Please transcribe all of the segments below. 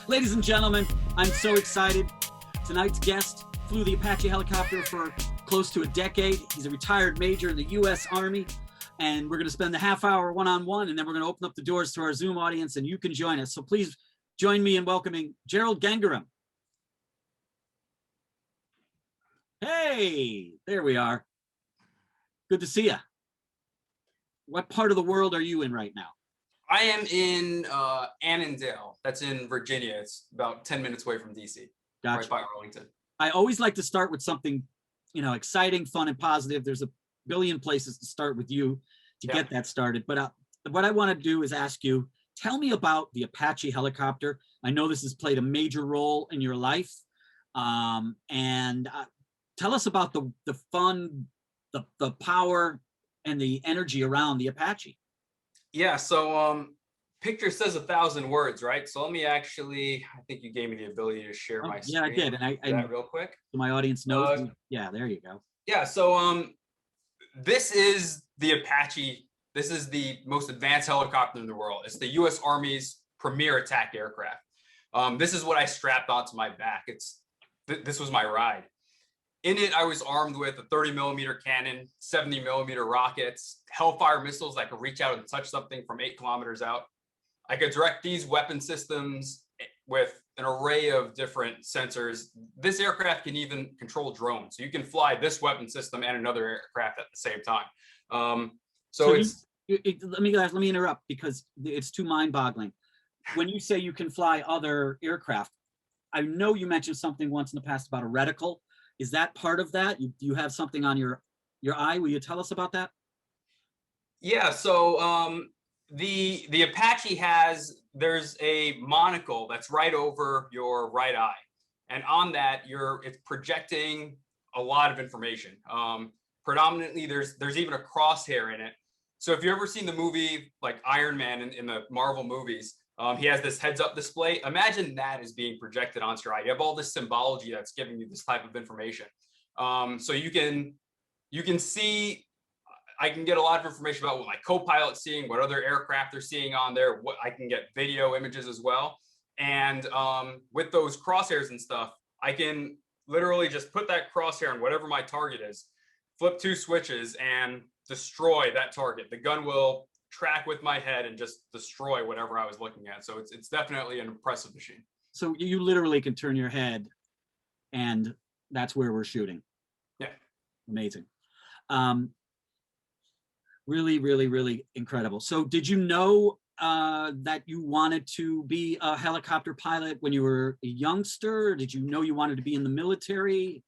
Ladies and gentlemen, I'm so excited. Tonight's guest flew the Apache helicopter for close to a decade. He's a retired major in the U.S. Army, and we're going to spend the half hour one-on-one, and then we're going to open up the doors to our Zoom audience, and you can join us. So please join me in welcoming Gerald Gangaram. Hey, there we are. Good to see you. What part of the world are you in right now? I am in Annandale. That's in Virginia. It's about 10 minutes away from DC. Gotcha. Right by Arlington. I always like to start with something, exciting, fun, and positive. There's a billion places to start with you to get that started. But what I want to do is ask you, tell me about the Apache helicopter. I know this has played a major role in your life. And tell us about the fun, the power, and the energy around the Apache. Yeah, so picture says 1,000 words, right? So let me I think you gave me the ability to share my screen. Yeah, I did. And that real quick. So my audience knows. Yeah, there you go. Yeah, so this is the Apache. This is the most advanced helicopter in the world. It's the U.S. Army's premier attack aircraft. This is what I strapped onto my back. This was my ride. In it, I was armed with a 30-millimeter cannon, 70-millimeter rockets, Hellfire missiles that could reach out and touch something from 8 kilometers out. I could direct these weapon systems with an array of different sensors. This aircraft can even control drones. So you can fly this weapon system and another aircraft at the same time. Let me interrupt because it's too mind-boggling. When you say you can fly other aircraft, I know you mentioned something once in the past about a reticle. Is that part of that? You have something on your eye? Will you tell us about that? Yeah, so the Apache there's a monocle that's right over your right eye. And on that, it's projecting a lot of information. Predominantly, there's even a crosshair in it. So if you've ever seen the movie like Iron Man in the Marvel movies, he has this heads-up display. Imagine that is being projected onto your eye. You have all this symbology that's giving you this type of information. So you can see, I can get a lot of information about what my co-pilot's seeing, what other aircraft they're seeing on there. What I can get video images as well. And with those crosshairs and stuff, I can literally just put that crosshair on whatever my target is, flip 2 switches, and destroy that target. The gun will track with my head and just destroy whatever I was looking at. So it's definitely an impressive machine. So you literally can turn your head and that's where we're shooting. Yeah. Amazing. Really, really, really incredible. So did you know that you wanted to be a helicopter pilot when you were a youngster? Did you know you wanted to be in the military?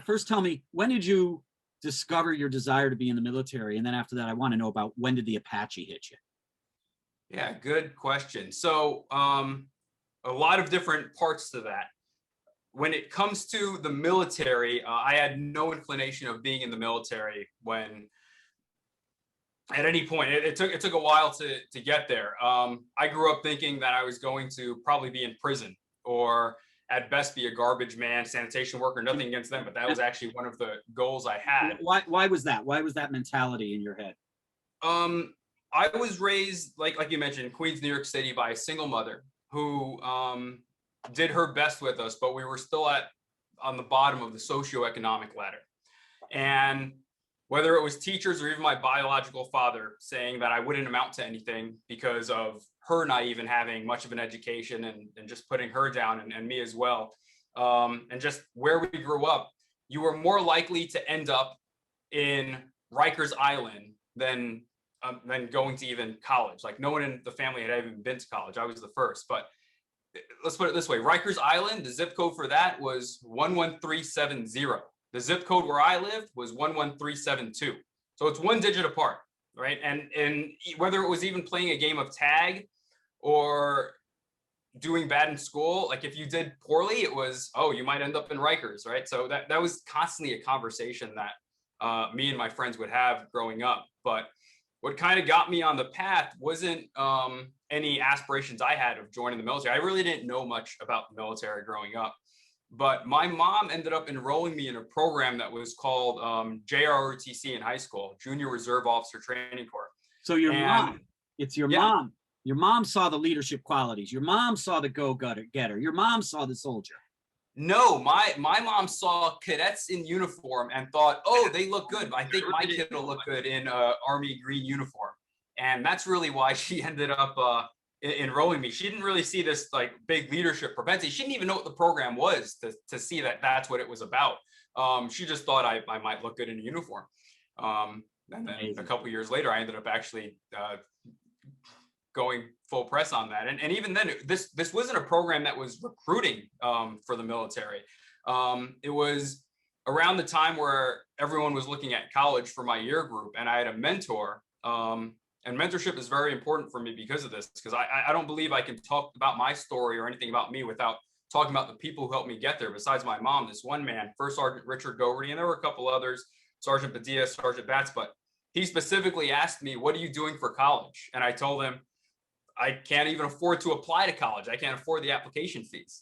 First, tell me, when did you discover your desire to be in the military? And then after that, I want to know about when did the Apache hit you? Yeah, good question. So a lot of different parts to that. When it comes to the military, I had no inclination of being in the military at any point. It took a while to get there. I grew up thinking that I was going to probably be in prison or at best be a garbage man, sanitation worker. Nothing against them, but that was actually one of the goals I had. Why was that? Why was that mentality in your head? I was raised, like you mentioned, in Queens, New York City by a single mother who did her best with us, but we were still on the bottom of the socioeconomic ladder. And whether it was teachers or even my biological father saying that I wouldn't amount to anything because of her not even having much of an education and just putting her down and me as well. And just where we grew up, you were more likely to end up in Rikers Island than going to even college. Like no one in the family had even been to college. I was the first, but let's put it this way. Rikers Island, the zip code for that was 11370. The zip code where I lived was 11372. So it's 1 digit apart, right? And whether it was even playing a game of tag or doing bad in school, like if you did poorly, it was, oh, you might end up in Rikers, right? So that was constantly a conversation that me and my friends would have growing up. But what kind of got me on the path wasn't any aspirations I had of joining the military. I really didn't know much about the military growing up. But my mom ended up enrolling me in a program that was called JROTC in high school, Junior Reserve Officer Training Corps. So your mom, it's your mom Your mom saw the leadership qualities. Your mom saw the go-getter. Your mom saw the soldier. No, my mom saw cadets in uniform and thought, oh, they look good. I think my kid will look good in Army green uniform. And that's really why she ended up enrolling me. She didn't really see this like big leadership propensity. She didn't even know what the program was to see that that's what it was about. She just thought I might look good in a uniform. And then a couple of years later, I ended up actually going full press on that. And even then, this wasn't a program that was recruiting for the military. It was around the time where everyone was looking at college for my year group, and I had a mentor. And mentorship is very important for me because of this, because I don't believe I can talk about my story or anything about me without talking about the people who helped me get there. Besides my mom, this one man, First Sergeant Richard Gogarty, and there were a couple others, Sergeant Padilla, Sergeant Batts, but he specifically asked me, what are you doing for college? And I told him, I can't even afford to apply to college. I can't afford the application fees.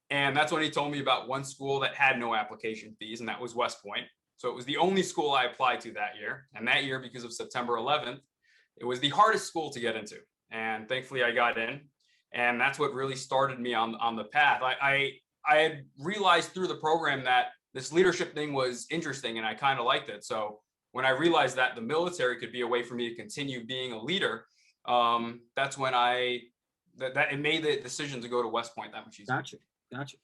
And that's when he told me about one school that had no application fees, and that was West Point. So it was the only school I applied to that year. And that year, because of September 11th, it was the hardest school to get into. And thankfully I got in. And that's what really started me on the path. I had realized through the program that this leadership thing was interesting and I kind of liked it. So when I realized that the military could be a way for me to continue being a leader, that's when it made the decision to go to West Point that much easier. Gotcha.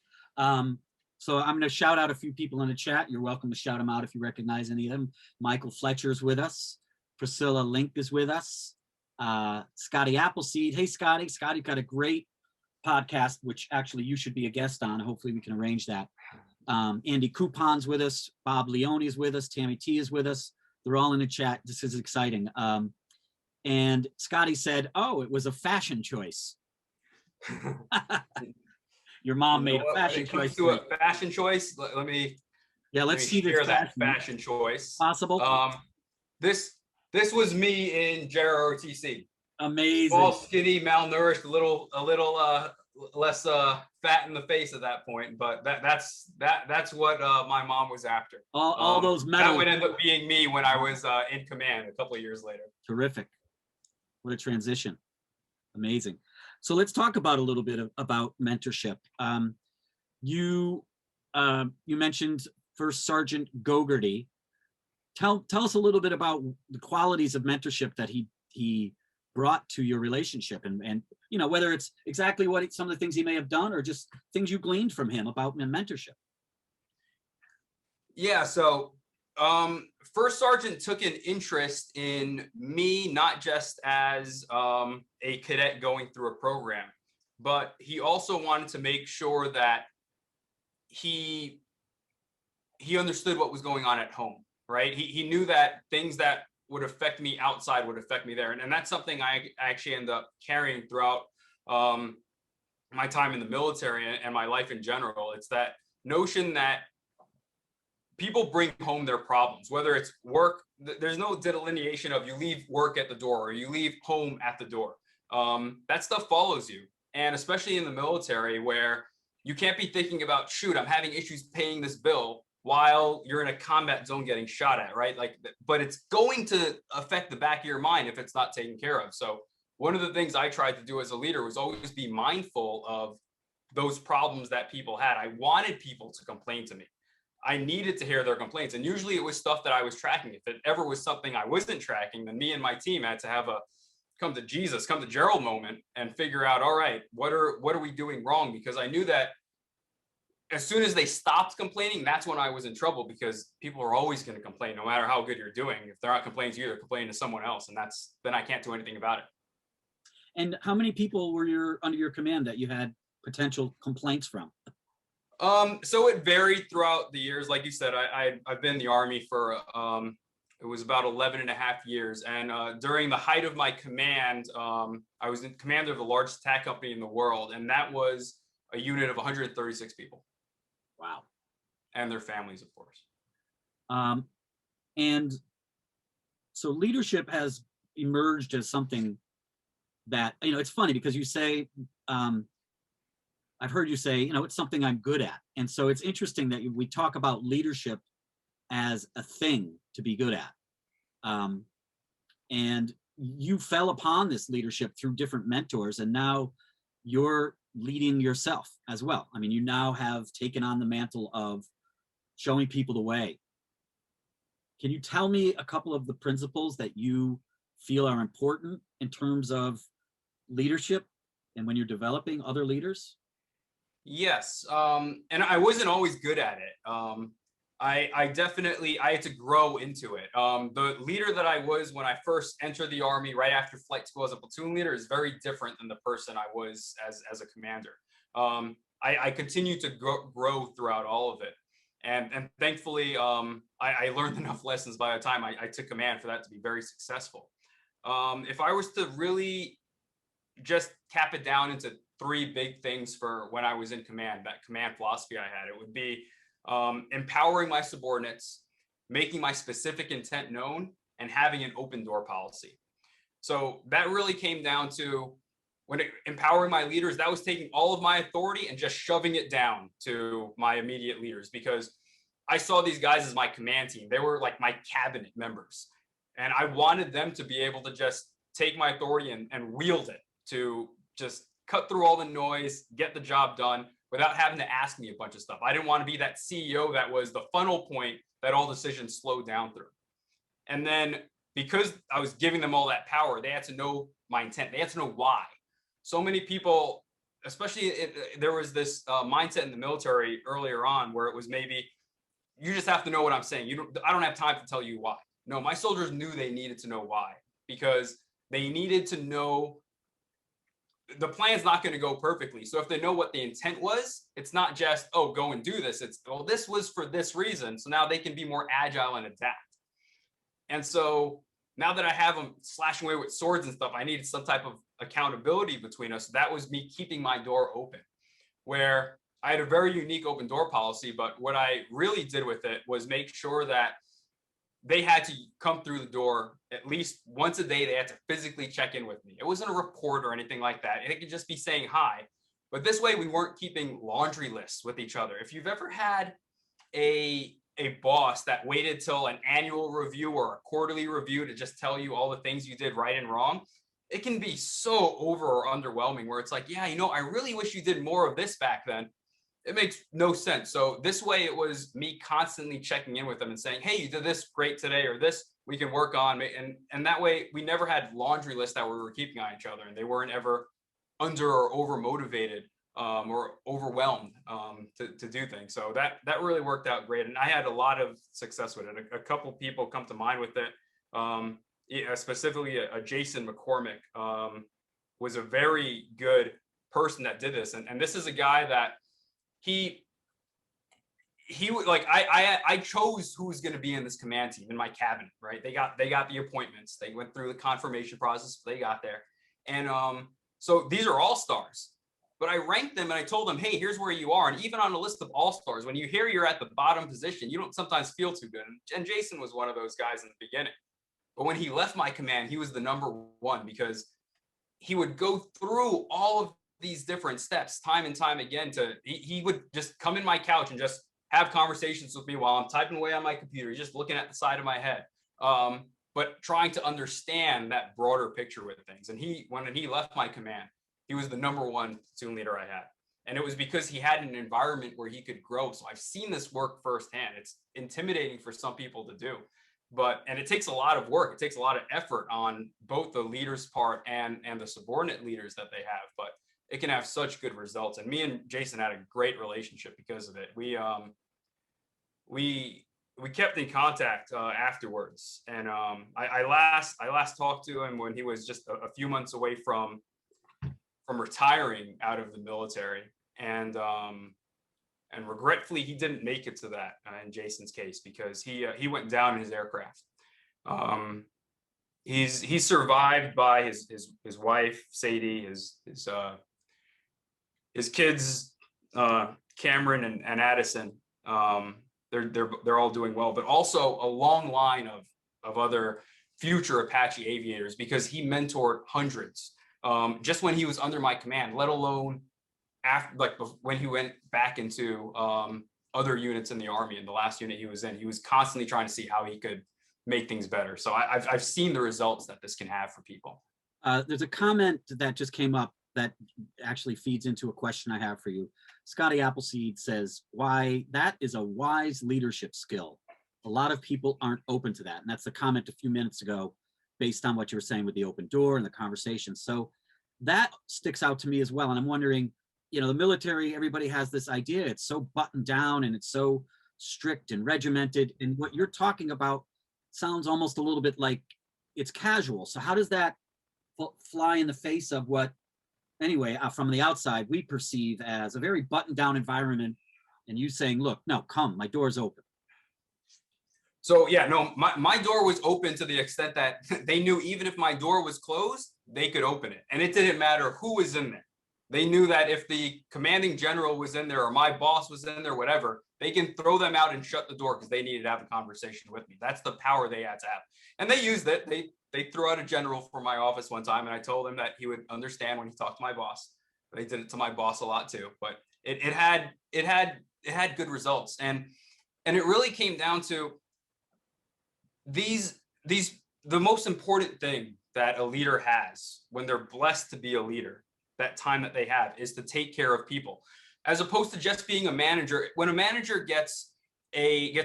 So I'm going to shout out a few people in the chat. You're welcome to shout them out if you recognize any of them. Michael Fletcher's with us. Priscilla Link is with us. Scotty Appleseed. Hey, Scotty. Scotty got a great podcast, which actually you should be a guest on. Hopefully we can arrange that. Andy Coupon's with us. Bob Leone is with us. Tammy T is with us. They're all in the chat. This is exciting. And Scotty said, oh, it was a fashion choice. Your mom made a fashion choice. To a fashion choice, let's see that fashion choice. Possible. This was me in JROTC. Amazing. All skinny, malnourished, a little less fat in the face at that point, but that's what my mom was after. All those medals. That would end up being me when I was in command a couple of years later. Terrific. What a transition. Amazing. So let's talk about a little bit about mentorship. You mentioned First Sergeant Gogarty. Tell us a little bit about the qualities of mentorship that he brought to your relationship, and whether it's exactly what some of the things he may have done or just things you gleaned from him about mentorship. Yeah, so First Sergeant took an interest in me, not just as a cadet going through a program, but he also wanted to make sure that he understood what was going on at home, right? He knew that things that would affect me outside would affect me there. And that's something I actually end up carrying throughout my time in the military and my life in general. It's that notion that people bring home their problems, whether it's work. There's no delineation of you leave work at the door or you leave home at the door. That stuff follows you. And especially in the military, where you can't be thinking about, shoot, I'm having issues paying this bill while you're in a combat zone getting shot at, right? But it's going to affect the back of your mind if it's not taken care of. So one of the things I tried to do as a leader was always be mindful of those problems that people had. I wanted people to complain to me. I needed to hear their complaints. And usually it was stuff that I was tracking. If it ever was something I wasn't tracking, then me and my team had to have a come to Gerald moment and figure out, all right, what are we doing wrong? Because I knew that as soon as they stopped complaining, that's when I was in trouble, because people are always going to complain no matter how good you're doing. If they're not complaining to you, they're complaining to someone else. And then I can't do anything about it. And how many people were under your command that you had potential complaints from? So it varied throughout the years. Like you said, I've been in the Army for, it was about 11 and a half years. And during the height of my command, I was in commander of the largest attack company in the world. And that was a unit of 136 people. Wow. And their families, of course. And so leadership has emerged as something that, it's funny because you say, I've heard you say, it's something I'm good at. And so it's interesting that we talk about leadership as a thing to be good at. And you fell upon this leadership through different mentors, and now you're leading yourself as well. I mean, you now have taken on the mantle of showing people the way. Can you tell me a couple of the principles that you feel are important in terms of leadership and when you're developing other leaders? Yes, and I wasn't always good at it. I definitely, I had to grow into it. The leader that I was when I first entered the Army right after flight school as a platoon leader is very different than the person I was as a commander. I continued to grow throughout all of it. And thankfully, I learned enough lessons by the time I took command for that to be very successful. If I was to really just cap it down into three big things for when I was in command, that command philosophy I had, it would be empowering my subordinates, making my specific intent known, and having an open door policy. So that really came down to empowering my leaders, that was taking all of my authority and just shoving it down to my immediate leaders, because I saw these guys as my command team. They were like my cabinet members. And I wanted them to be able to just take my authority and wield it to just cut through all the noise, get the job done without having to ask me a bunch of stuff. I didn't want to be that CEO that was the funnel point that all decisions slowed down through. And then because I was giving them all that power, they had to know my intent. They had to know why. So many people, especially there was this mindset in the military earlier on where it was maybe, you just have to know what I'm saying. I don't have time to tell you why. No, my soldiers knew they needed to know why, because they needed to know the plan's not going to go perfectly. So if they know what the intent was, it's not just, oh, go and do this. It's, well, this was for this reason. So now they can be more agile and adapt. And so now that I have them slashing away with swords and stuff, I needed some type of accountability between us. That was me keeping my door open, where I had a very unique open door policy. But what I really did with it was make sure that they had to come through the door at least once a day. They had to physically check in with me. It wasn't a report or anything like that. It could just be saying hi. But this way we weren't keeping laundry lists with each other. If you've ever had a boss that waited till an annual review or a quarterly review to just tell you all the things you did right and wrong, it can be so over or underwhelming where it's like, yeah, I really wish you did more of this back then. It makes no sense. So this way it was me constantly checking in with them and saying, hey, you did this great today, or this we can work on. And that way we never had laundry lists that we were keeping on each other, and they weren't ever under or over motivated or overwhelmed to do things. So that really worked out great. And I had a lot of success with it. A couple people come to mind with it. Specifically a Jason McCormick was a very good person that did this. And this is a guy that he like, I chose who was going to be in this command team in my cabinet, right? They got the appointments. They went through the confirmation process. They got there. And so these are all stars, but I ranked them and I told them, hey, here's where you are. And even on a list of all stars, when you hear you're at the bottom position, you don't sometimes feel too good. And Jason was one of those guys in the beginning. But when he left my command, he was the number one, because he would go through all of these different steps time and time again. He would just come in my couch and just have conversations with me while I'm typing away on my computer, just looking at the side of my head, but trying to understand that broader picture with things. And when he left my command, he was the number one platoon leader I had. And it was because he had an environment where he could grow. So I've seen this work firsthand. It's intimidating for some people to do, and it takes a lot of work. It takes a lot of effort on both the leader's part and the subordinate leaders that they have, but it can have such good results. And me and Jason had a great relationship because of it. We kept in contact afterwards. And I last talked to him when he was just a few months away from retiring out of the military. And regretfully, he didn't make it to that in Jason's case, because he went down in his aircraft. He's survived by his wife Sadie, his kids Cameron and Addison. They're all doing well, but also a long line of other future Apache aviators, because he mentored hundreds just when he was under my command, let alone after, like, when he went back into other units in the Army. In the last unit he was in, he was constantly trying to see how he could make things better. So I've seen the results that this can have for people. There's a comment that just came up that actually feeds into a question I have for you. Scotty Appleseed says, why that is a wise leadership skill. A lot of people aren't open to that. And that's the comment a few minutes ago, based on what you were saying with the open door and the conversation. So that sticks out to me as well. And I'm wondering, you know, the military, everybody has this idea. It's so buttoned down and it's so strict and regimented. And what you're talking about sounds almost a little bit like it's casual. So how does that fly in the face of what, anyway, from the outside, we perceive as a very buttoned down environment, and you saying, look, no, come, my door's open. So yeah, no, my door was open to the extent that they knew even if my door was closed, they could open it. And it didn't matter who was in there. They knew that if the commanding general was in there or my boss was in there, whatever, they can throw them out and shut the door because they needed to have a conversation with me. That's the power they had to have. And they used it. They threw out a general for my office one time, and I told him that he would understand when he talked to my boss. They did it to my boss a lot too, but it had good results. And it really came down to the most important thing that a leader has when they're blessed to be a leader, that time that they have, is to take care of people, as opposed to just being a manager. When a manager gets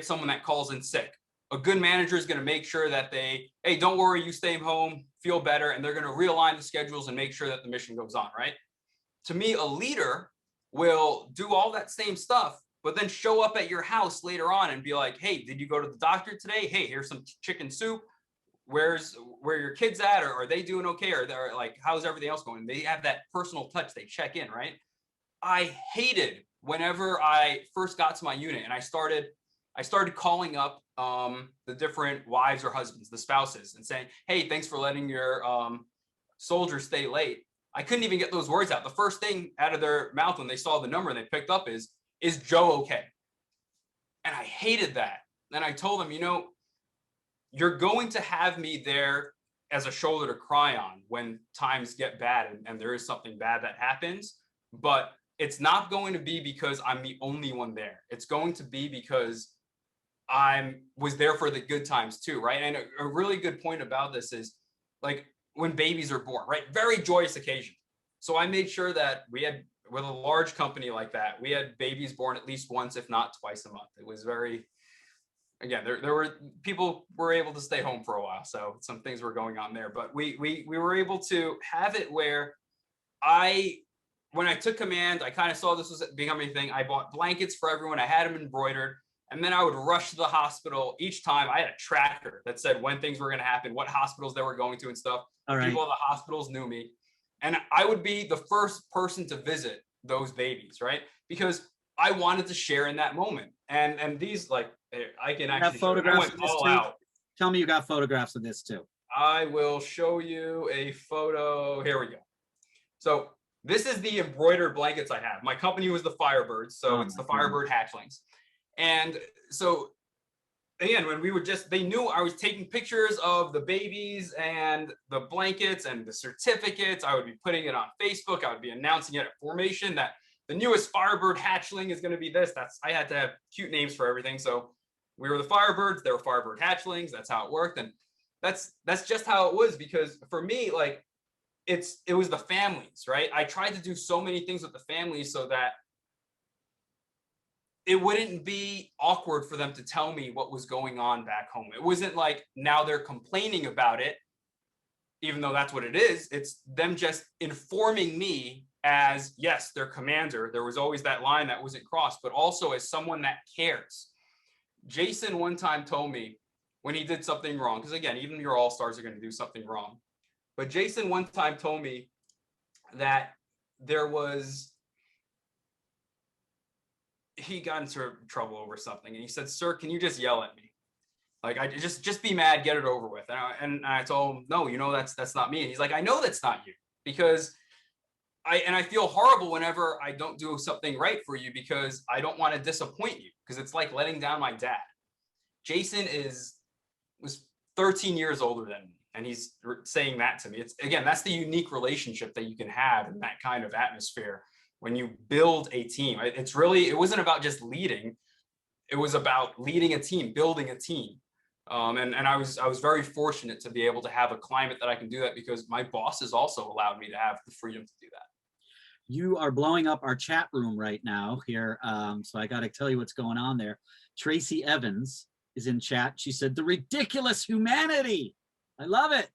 someone that calls in sick, a good manager is going to make sure that hey, don't worry, you stay home, feel better, and they're going to realign the schedules and make sure that the mission goes on, right? To me, a leader will do all that same stuff, but then show up at your house later on and be like, hey, did you go to the doctor today? Hey, here's some chicken soup. Where your kids at? Or are they doing okay? Or they're like, how's everything else going? They have that personal touch. They check in, right? I hated whenever I first got to my unit and I started calling up the different wives or husbands, the spouses, and saying, hey, thanks for letting your soldiers stay late. I couldn't even get those words out. The first thing out of their mouth when they saw the number and they picked up is Joe okay? And I hated that. And I told them, you know, you're going to have me there as a shoulder to cry on when times get bad and there is something bad that happens, but it's not going to be because I'm the only one there. It's going to be because I was there for the good times too, right? And a really good point about this is like when babies are born, right? Very joyous occasion. So I made sure that with a large company like that, we had babies born at least once, if not twice a month. It was very, again, there were people were able to stay home for a while, so some things were going on there. But we were able to have it where when I took command, I kind of saw this was becoming a thing. I bought blankets for everyone. I had them embroidered, and then I would rush to the hospital each time. I had a tracker that said when things were going to happen, what hospitals they were going to, and stuff. All right. People at the hospitals knew me, and I would be the first person to visit those babies, right? Because I wanted to share in that moment. And these, like, I can actually have photographs of this all too? out. Tell me you got photographs of this too. I will show you a photo. Here we go. So this is the embroidered blankets I have. My company was the Firebirds, so it's the Firebird hatchlings. And so again, when we would they knew I was taking pictures of the babies and the blankets and the certificates. I would be putting it on Facebook. I would be announcing it at formation that the newest Firebird hatchling is going to be this. I had to have cute names for everything. So we were the Firebirds, they were Firebird hatchlings. That's how it worked. And that's just how it was, because for me, like, it was the families, right? I tried to do so many things with the families so that it wouldn't be awkward for them to tell me what was going on back home. It wasn't like now they're complaining about it, even though that's what it is. It's them just informing me as, yes, their commander. There was always that line that wasn't crossed, but also as someone that cares. Jason one time told me when he did something wrong, because again, even your all-stars are going to do something wrong. But Jason one time told me that he got into trouble over something, and he said, "Sir, can you just yell at me? Like, I just be mad, get it over with." And I told him, "No, you know, that's not me." And he's like, "I know that's not you, because I feel horrible whenever I don't do something right for you, because I don't want to disappoint you, because it's like letting down my dad." Jason was 13 years older than me, and he's saying that to me. It's, again, that's the unique relationship that you can have in that kind of atmosphere when you build a team. It wasn't about just leading. It was about leading a team, building a team. And I was very fortunate to be able to have a climate that I can do that, because my bosses also allowed me to have the freedom to do that. You are blowing up our chat room right now here. So I got to tell you what's going on there. Tracy Evans is in chat. She said, the ridiculous humanity. I love it.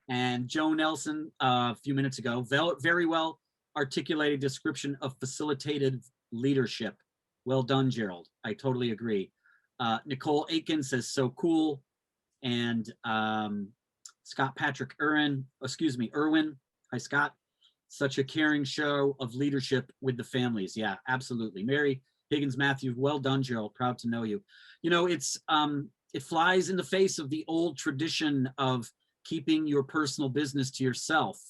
And Joe Nelson, a few minutes ago, very well articulated description of facilitated leadership. Well done, Gerald. I totally agree. Nicole Aiken says, so cool. And Scott Patrick Irwin. Hi, Scott. Such a caring show of leadership with the families. Yeah, absolutely. Mary Higgins Matthew, well done, Gerald. Proud to know you. You know, it flies in the face of the old tradition of keeping your personal business to yourself.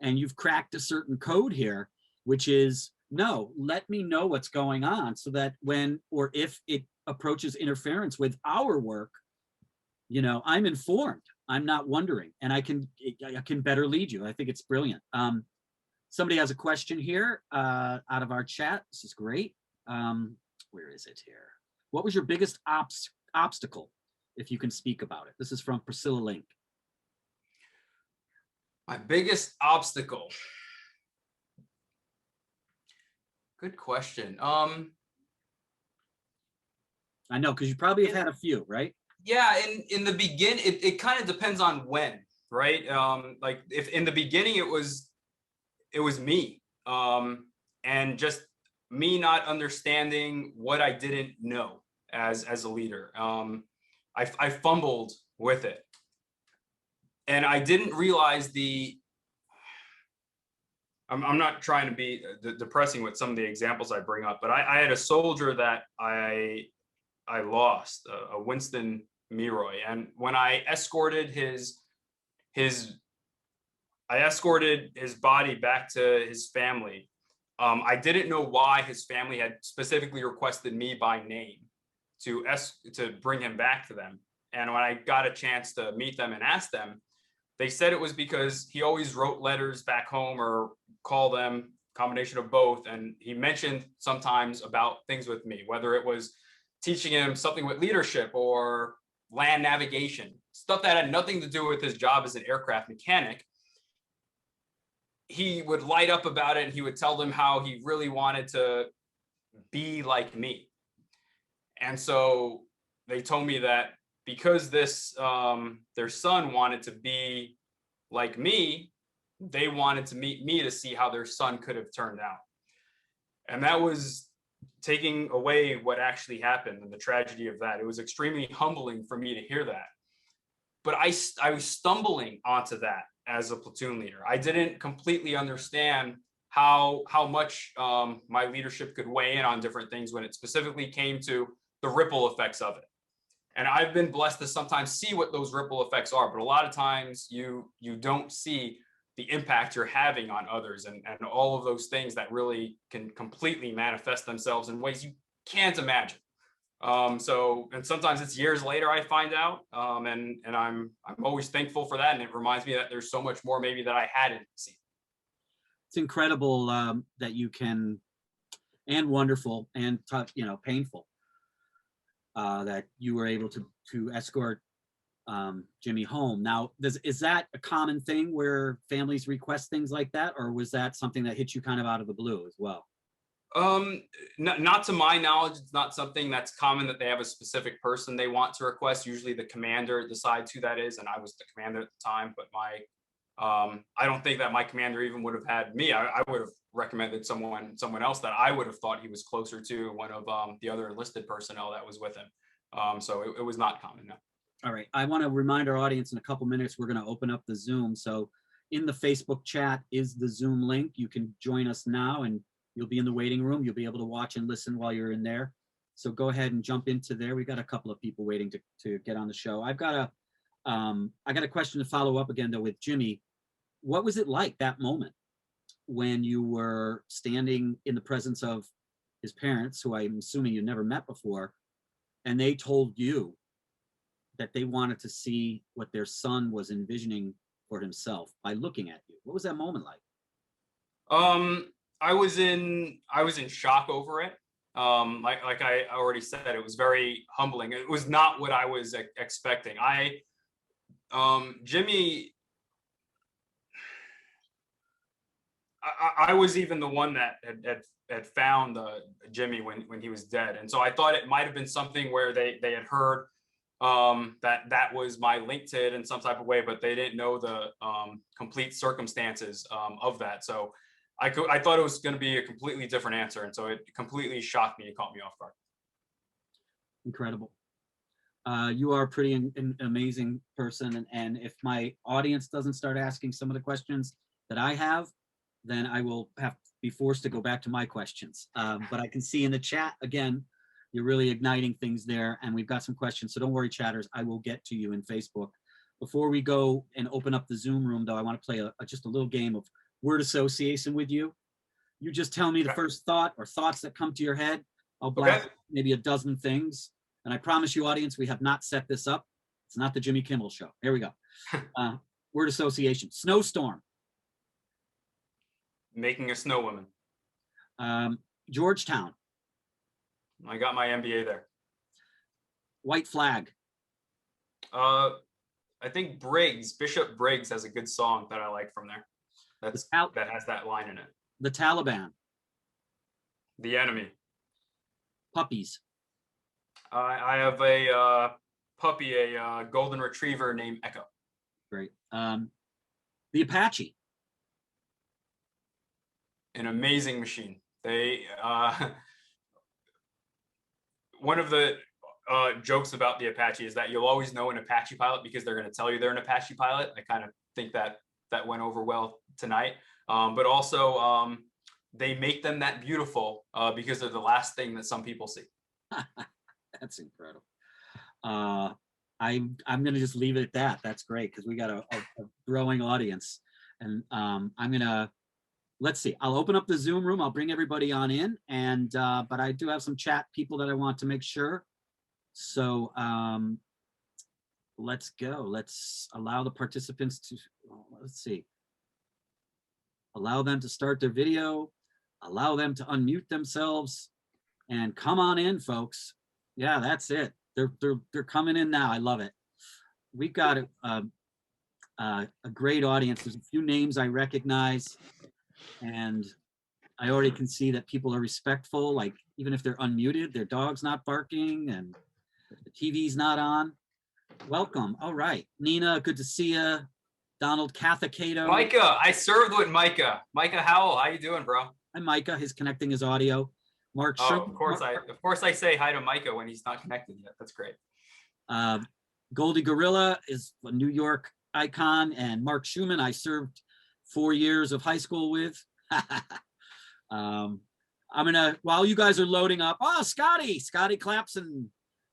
And you've cracked a certain code here, which is, no, let me know what's going on, so that when or if it approaches interference with our work, you know, I'm informed. I'm not wondering, and I can better lead you. I think it's brilliant. Somebody has a question here out of our chat. This is great. Where is it here? What was your biggest obstacle, if you can speak about it? This is from Priscilla Link. My biggest obstacle. Good question. I know, because you probably have had a few, right? Yeah, in the beginning, it kind of depends on when, right? Like if in the beginning it was me, and just me not understanding what I didn't know as a leader. I fumbled with it, and I didn't realize I'm not trying to be depressing with some of the examples I bring up, but I had a soldier that I lost, a Winston Miroy, and when I escorted his body back to his family, I didn't know why his family had specifically requested me by name to bring him back to them. And when I got a chance to meet them and ask them, they said it was because he always wrote letters back home or called them, combination of both. And he mentioned sometimes about things with me, whether it was teaching him something with leadership or land navigation, stuff that had nothing to do with his job as an aircraft mechanic. He would light up about it, and he would tell them how he really wanted to be like me. And so they told me that because their son wanted to be like me, they wanted to meet me to see how their son could have turned out. And that was taking away what actually happened and the tragedy of that. It was extremely humbling for me to hear that. But I was stumbling onto that as a platoon leader. I didn't completely understand how much my leadership could weigh in on different things when it specifically came to the ripple effects of it. And I've been blessed to sometimes see what those ripple effects are, but a lot of times you don't see the impact you're having on others, and all of those things that really can completely manifest themselves in ways you can't imagine. And sometimes it's years later I find out, and I'm always thankful for that. And it reminds me that there's so much more maybe that I hadn't seen. It's incredible that you can, and wonderful and tough, you know, painful, that you were able to escort Jimmy home. Now, is that a common thing where families request things like that, or was that something that hit you kind of out of the blue as well? Not to my knowledge. It's not something that's common that they have a specific person they want to request. Usually the commander decides who that is, and I was the commander at the time, but I don't think that my commander even would have had me. I would have recommended someone else that I would have thought he was closer to, one of the other enlisted personnel that was with him. So it was not common, no. All right, I want to remind our audience in a couple minutes, we're going to open up the Zoom. So in the Facebook chat is the Zoom link. You can join us now, and you'll be in the waiting room. You'll be able to watch and listen while you're in there. So go ahead and jump into there. We got a couple of people waiting to get on the show. I got a question to follow up again though with Jimmy. What was it like that moment when you were standing in the presence of his parents, who I'm assuming you never met before, and they told you that they wanted to see what their son was envisioning for himself by looking at you? What was that moment like? I was in shock over it. Like I already said, it was very humbling. It was not what I was expecting. Jimmy, I was even the one that had found Jimmy when he was dead, and so I thought it might have been something where they had heard that was my link to it in some type of way, but they didn't know the complete circumstances of that. So I thought it was going to be a completely different answer, and so it completely shocked me. It caught me off guard. Incredible. You are a pretty amazing person, and if my audience doesn't start asking some of the questions that I have, then I will have to be forced to go back to my questions. But I can see in the chat, again, you're really igniting things there, and we've got some questions. So don't worry, chatters, I will get to you in Facebook. Before we go and open up the Zoom room, though, I want to play just a little game of word association with you. You just tell me the first thought or thoughts that come to your head. I'll blast maybe a dozen things. And I promise you, audience, we have not set this up. It's not the Jimmy Kimmel show. Here we go. Word association. Snowstorm. Making a snow woman. Georgetown. I got my MBA there. White flag. I think Bishop Briggs has a good song that I like from there. That has that line in it. The Taliban. The enemy. Puppies. I have a puppy, a golden retriever named Echo. Great. The Apache. An amazing machine. They one of the jokes about the Apache is that you'll always know an Apache pilot because they're going to tell you they're an Apache pilot. I kind of think that went over well tonight. But also they make them that beautiful because they're the last thing that some people see. That's incredible. I'm going to just leave it at that. That's great because we got a growing audience, and I'm going to, let's see. I'll open up the Zoom room. I'll bring everybody on in, and but I do have some chat people that I want to make sure. So let's go. Let's allow the participants to, let's see. Allow them to start their video. Allow them to unmute themselves, and come on in, folks. Yeah, that's it. They're coming in now. I love it. We've got a great audience. There's a few names I recognize, and I already can see that people are respectful. Like even if they're unmuted, their dog's not barking and the TV's not on. Welcome. All right, Nina, good to see you. Donald Cathicato. Micah, I served with Micah. Micah Howell, how you doing, bro? Hi, Micah. He's connecting his audio. Mark. Oh, of course I say hi to Micah when he's not connected yet. That's great. Goldie Gorilla is a New York icon, and Mark Schumann I served 4 years of high school with. I'm gonna, while you guys are loading up, Scotty Clapson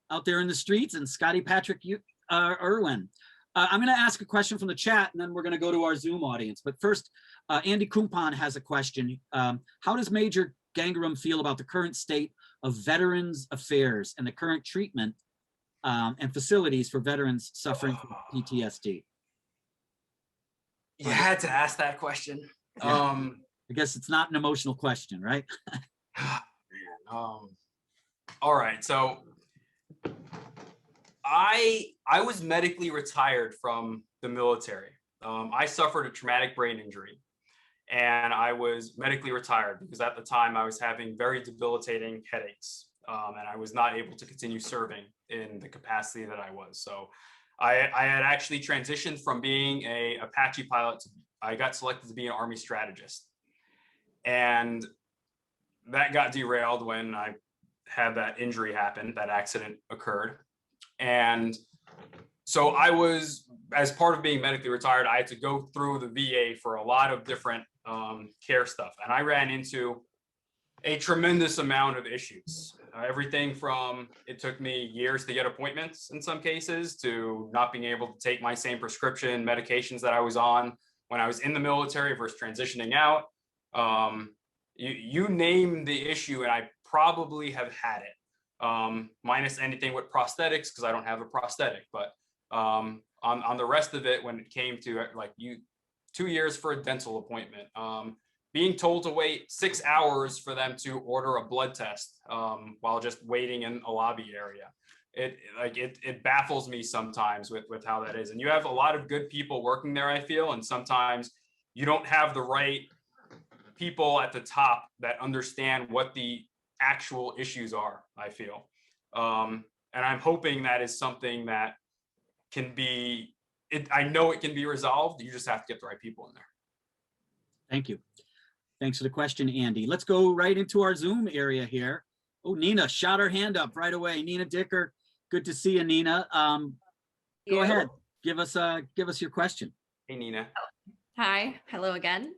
out there in the streets, and Scotty Patrick Irwin. I'm gonna ask a question from the chat, and then we're gonna go to our Zoom audience. But first, Andy Kumpan has a question. How does Major Gangaram feel about the current state of Veterans Affairs and the current treatment and facilities for veterans suffering from PTSD? You had to ask that question. Yeah. I guess it's not an emotional question, right? All right, so I was medically retired from the military. I suffered a traumatic brain injury, and I was medically retired because at the time I was having very debilitating headaches, and I was not able to continue serving in the capacity that I was. So I had actually transitioned from being a Apache pilot to, I got selected to be an Army strategist. And that got derailed when I had that injury happen, that accident occurred. And so I was, as part of being medically retired, I had to go through the VA for a lot of different care stuff. And I ran into a tremendous amount of issues. Everything from, it took me years to get appointments in some cases, to not being able to take my same prescription medications that I was on when I was in the military versus transitioning out. You name the issue and I probably have had it, minus anything with prosthetics because I don't have a prosthetic. But on the rest of it, when it came to like 2 years for a dental appointment, being told to wait 6 hours for them to order a blood test while just waiting in a lobby area. It baffles me sometimes with how that is. And you have a lot of good people working there, I feel, and sometimes you don't have the right people at the top that understand what the actual issues are, I feel. And I'm hoping that is something that can be, I know it can be resolved. You just have to get the right people in there. Thank you. Thanks for the question, Andy. Let's go right into our Zoom area here. Oh, Nina shot her hand up right away. Nina Dicker, good to see you, Nina. Go ahead, give us your question. Hey, Nina. Hi, hello again.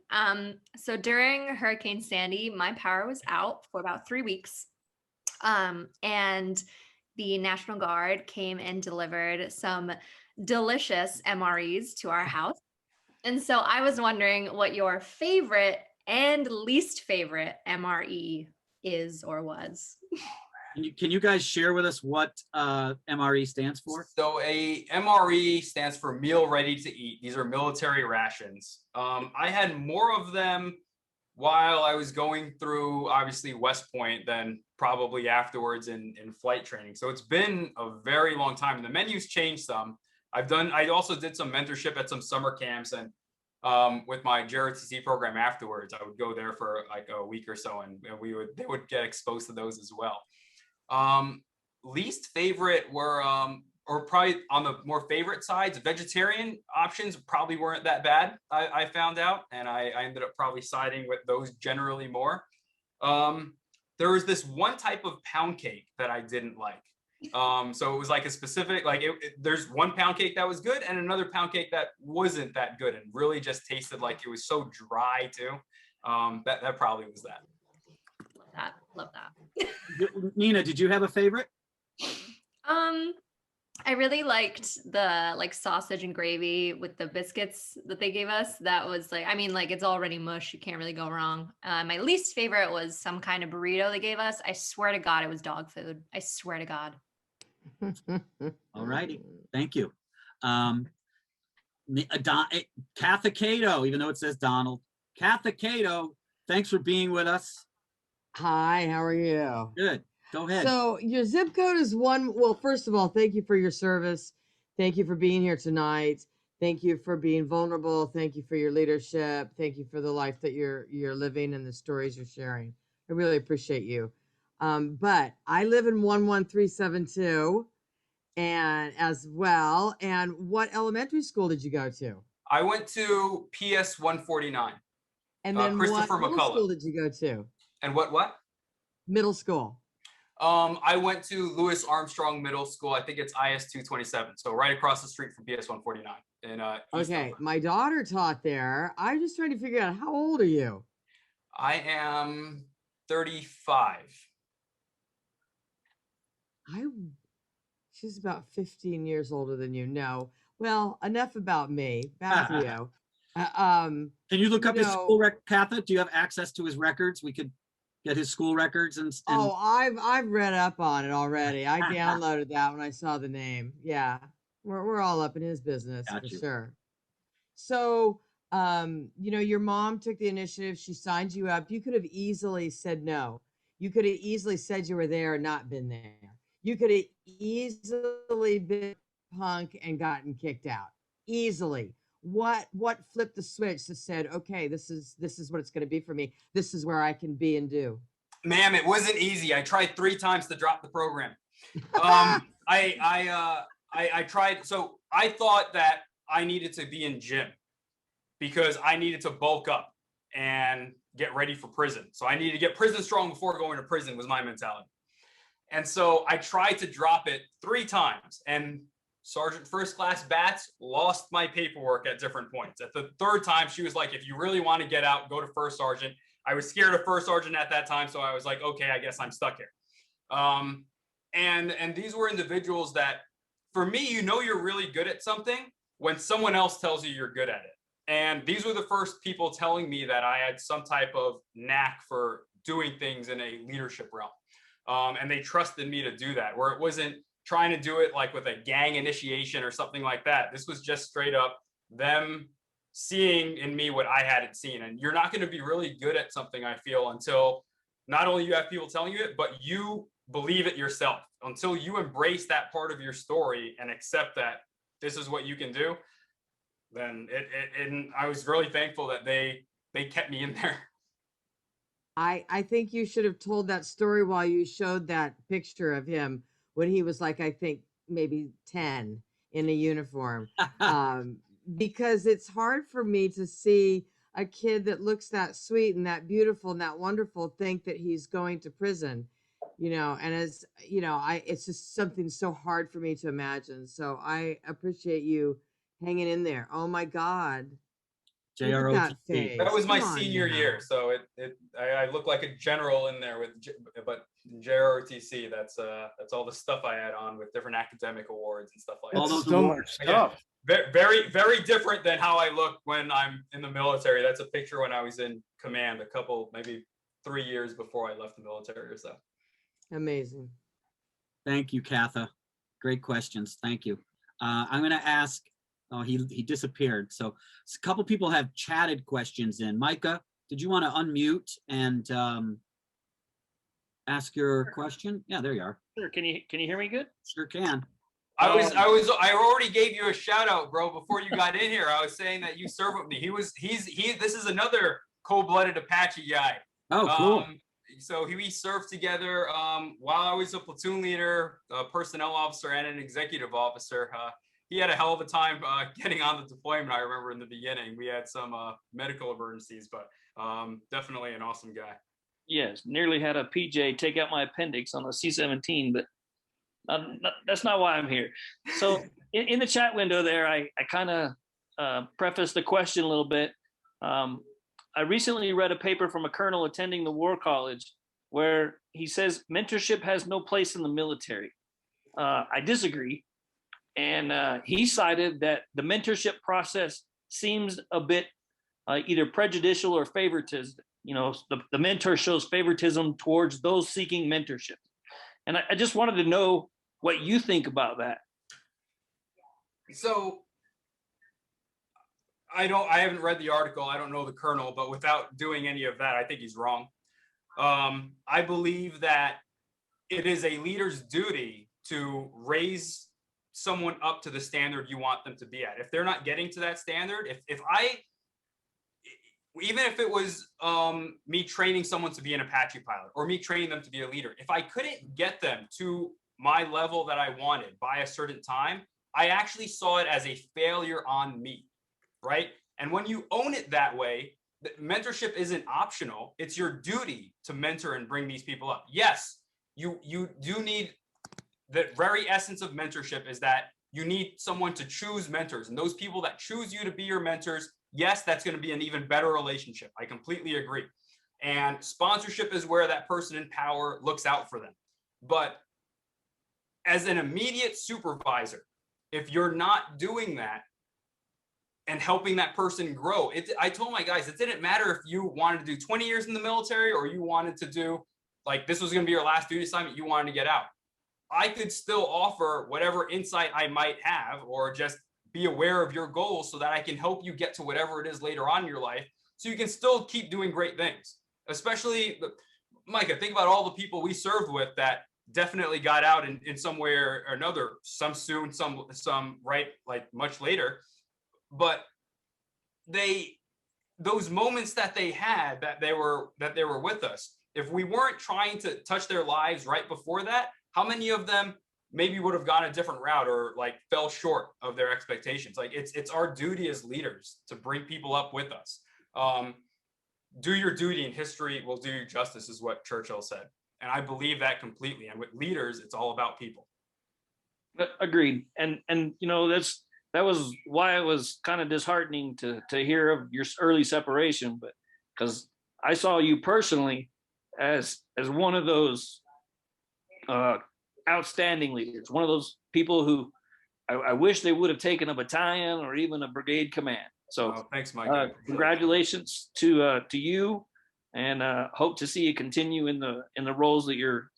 So during Hurricane Sandy, my power was out for about 3 weeks. And the National Guard came and delivered some delicious MREs to our house. And so I was wondering what your favorite and least favorite MRE is or was. Can you guys share with us what MRE stands for? So a MRE stands for meal ready to eat. These are military rations. I had more of them while I was going through, obviously, West Point than probably afterwards in flight training. So it's been a very long time. And the menus changed some. I also did some mentorship at some summer camps, and with my JROTC program afterwards, I would go there for like a week or so, and they would get exposed to those as well. Least favorite were, or probably on the more favorite sides, vegetarian options probably weren't that bad, I found out, and I ended up probably siding with those generally more. There was this one type of pound cake that I didn't like. So it was like a specific, like there's one pound cake that was good and another pound cake that wasn't that good and really just tasted like it was so dry too. That probably was that. Love that. Nina, did you have a favorite? I really liked the sausage and gravy with the biscuits that they gave us. That was like, I mean, like it's already mush. You can't really go wrong. My least favorite was some kind of burrito they gave us. I swear to God, it was dog food. I swear to God. All righty. Thank you. Katha Cato, even though it says Donald. Katha Cato, thanks for being with us. Hi, how are you? Good. Go ahead. So your zip code is well, first of all, thank you for your service. Thank you for being here tonight. Thank you for being vulnerable. Thank you for your leadership. Thank you for the life that you're living and the stories you're sharing. I really appreciate you. But I live in 11372 and as well. And what elementary school did you go to? I went to PS 149. And then Christopher what middle McCullough. school ddid you go to? And what? Middle school. I went to Louis Armstrong Middle School. I think it's IS 227. So right across the street from PS 149 in East Okay, Elmhurst. my daughter taught there. I'm just trying to figure out, how old are you? I am 35. She's about 15 years older than you. No. Well, enough about me. Back to you. Can you look up his school record, Katha? Do you have access to his records? We could get his school records and Oh, I've read up on it already. I downloaded that when I saw the name. Yeah. We're all up in his business for sure. So, your mom took the initiative. She signed you up. You could have easily said no. You could have easily said you were there and not been there. You could have easily been punk and gotten kicked out. Easily. What flipped the switch that said, okay, this is what it's going to be for me. This is where I can be and do. Ma'am, it wasn't easy. I tried 3 times to drop the program. I tried. So I thought that I needed to be in gym because I needed to bulk up and get ready for prison. So I needed to get prison strong before going to prison was my mentality. And so I tried to drop it 3 times, and Sergeant First Class Bats lost my paperwork at different points. At the 3rd time, she was like, if you really want to get out, go to First Sergeant. I was scared of First Sergeant at that time, so I was like, okay, I guess I'm stuck here. And these were individuals that, for me, you're really good at something when someone else tells you you're good at it. And these were the first people telling me that I had some type of knack for doing things in a leadership realm. And they trusted me to do that, where it wasn't trying to do it like with a gang initiation or something like that. This was just straight up them seeing in me what I hadn't seen. And you're not going to be really good at something, I feel, until not only you have people telling you it, but you believe it yourself. Until you embrace that part of your story and accept that this is what you can do, then and I was really thankful that they kept me in there. I think you should have told that story while you showed that picture of him when he was like, I think maybe 10 in a uniform. Because it's hard for me to see a kid that looks that sweet and that beautiful and that wonderful think that he's going to prison, and as it's just something so hard for me to imagine. So I appreciate you hanging in there. Oh my God. Look at that face. That was my Come on senior now. year, so I look like a general in there but JROTC, that's all the stuff I had on with different academic awards and stuff like All that. those so awards. much stuff. Very, very different than how I look when I'm in the military. That's a picture when I was in command maybe 3 years before I left the military or so. Amazing. Thank you, Katha. Great questions. Thank you. I'm going to ask, oh, he disappeared. So a couple people have chatted questions in. Micah, did you want to unmute and ask your question? Yeah, there you are. Sure. Can you hear me good? Sure can. I already gave you a shout out, bro, before you got in here. I was saying that you served with me. This is another cold-blooded Apache guy. Oh, cool. So we served together while I was a platoon leader, a personnel officer, and an executive officer. He had a hell of a time getting on the deployment. I remember in the beginning, we had some medical emergencies, but definitely an awesome guy. Yes, nearly had a PJ take out my appendix on a C-17, but that's not why I'm here. So in the chat window there, I kind of prefaced the question a little bit. I recently read a paper from a colonel attending the War College where he says mentorship has no place in the military. I disagree. And he cited that the mentorship process seems a bit either prejudicial or favoritism. The mentor shows favoritism towards those seeking mentorship. And I just wanted to know what you think about that. So I haven't read the article. I don't know the colonel, but without doing any of that, I think he's wrong. I believe that it is a leader's duty to raise someone up to the standard you want them to be at. If they're not getting to that standard, even if it was me training someone to be an Apache pilot or me training them to be a leader, if I couldn't get them to my level that I wanted by a certain time, I actually saw it as a failure on me, right? And when you own it that way, mentorship isn't optional. It's your duty to mentor and bring these people up. Yes, you do need, the very essence of mentorship is that you need someone to choose mentors, and those people that choose you to be your mentors, yes, that's going to be an even better relationship. I completely agree. And sponsorship is where that person in power looks out for them. But as an immediate supervisor, if you're not doing that and helping that person grow, I told my guys, it didn't matter if you wanted to do 20 years in the military or you wanted to do, like, this was going to be your last duty assignment, you wanted to get out. I could still offer whatever insight I might have, or just be aware of your goals so that I can help you get to whatever it is later on in your life, so you can still keep doing great things. Especially, Micah, think about all the people we served with that definitely got out in some way or another, some soon, some right, like much later. But those moments that they had, that they were with us, if we weren't trying to touch their lives right before that, how many of them maybe would have gone a different route or like fell short of their expectations? Like, it's our duty as leaders to bring people up with us. Do your duty and history will do you justice, is what Churchill said. And I believe that completely. And with leaders, it's all about people. Agreed. And that was why it was kind of disheartening to hear of your early separation, but because I saw you personally as one of those outstanding leaders, one of those people who I wish they would have taken a battalion or even a brigade command. So thanks, Mike. Congratulations to you, and hope to see you continue in the roles that you're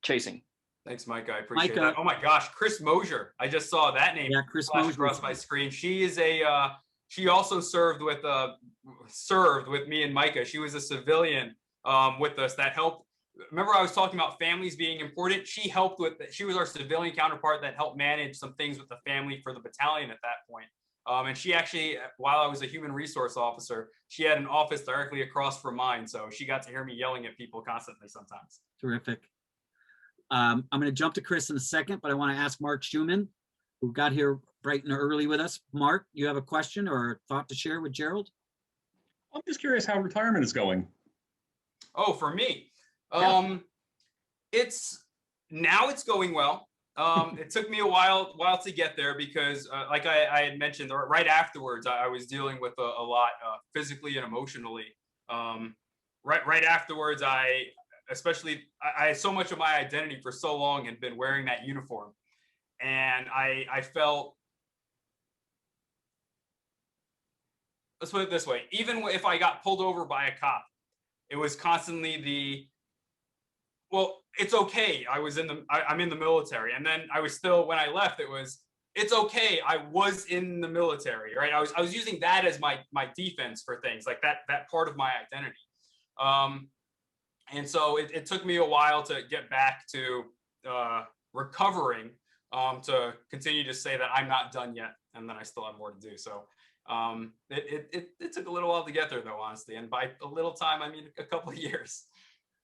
chasing. Thanks, Mike. I appreciate that. Oh my gosh, Chris Mosier. I just saw that name. Yeah, Chris Mosier across my screen. She is she also served with me and Micah. She was a civilian with us that helped. Remember, I was talking about families being important. She helped with that. She was our civilian counterpart that helped manage some things with the family for the battalion at that point. And she actually, while I was a human resource officer, she had an office directly across from mine. So she got to hear me yelling at people constantly sometimes. Terrific. I'm going to jump to Chris in a second, but I want to ask Mark Schumann, who got here bright and early with us. Mark, you have a question or a thought to share with Gerald? I'm just curious how retirement is going. Oh, for me, Yeah. it's going well. It took me a while to get there because, like I had mentioned, right afterwards, I was dealing with a lot physically and emotionally. Right afterwards, I had so much of my identity for so long and been wearing that uniform, and I felt. Let's put it this way: even if I got pulled over by a cop, it was constantly well, it's okay. I'm in the military. And then I was still, when I left, it's okay. I was in the military, right? I was using that as my defense for things like that part of my identity. And so it took me a while to get back to recovering, to continue to say that I'm not done yet. And then I still have more to do. So it took a little while to get there though, honestly. And by a little time, I mean a couple of years.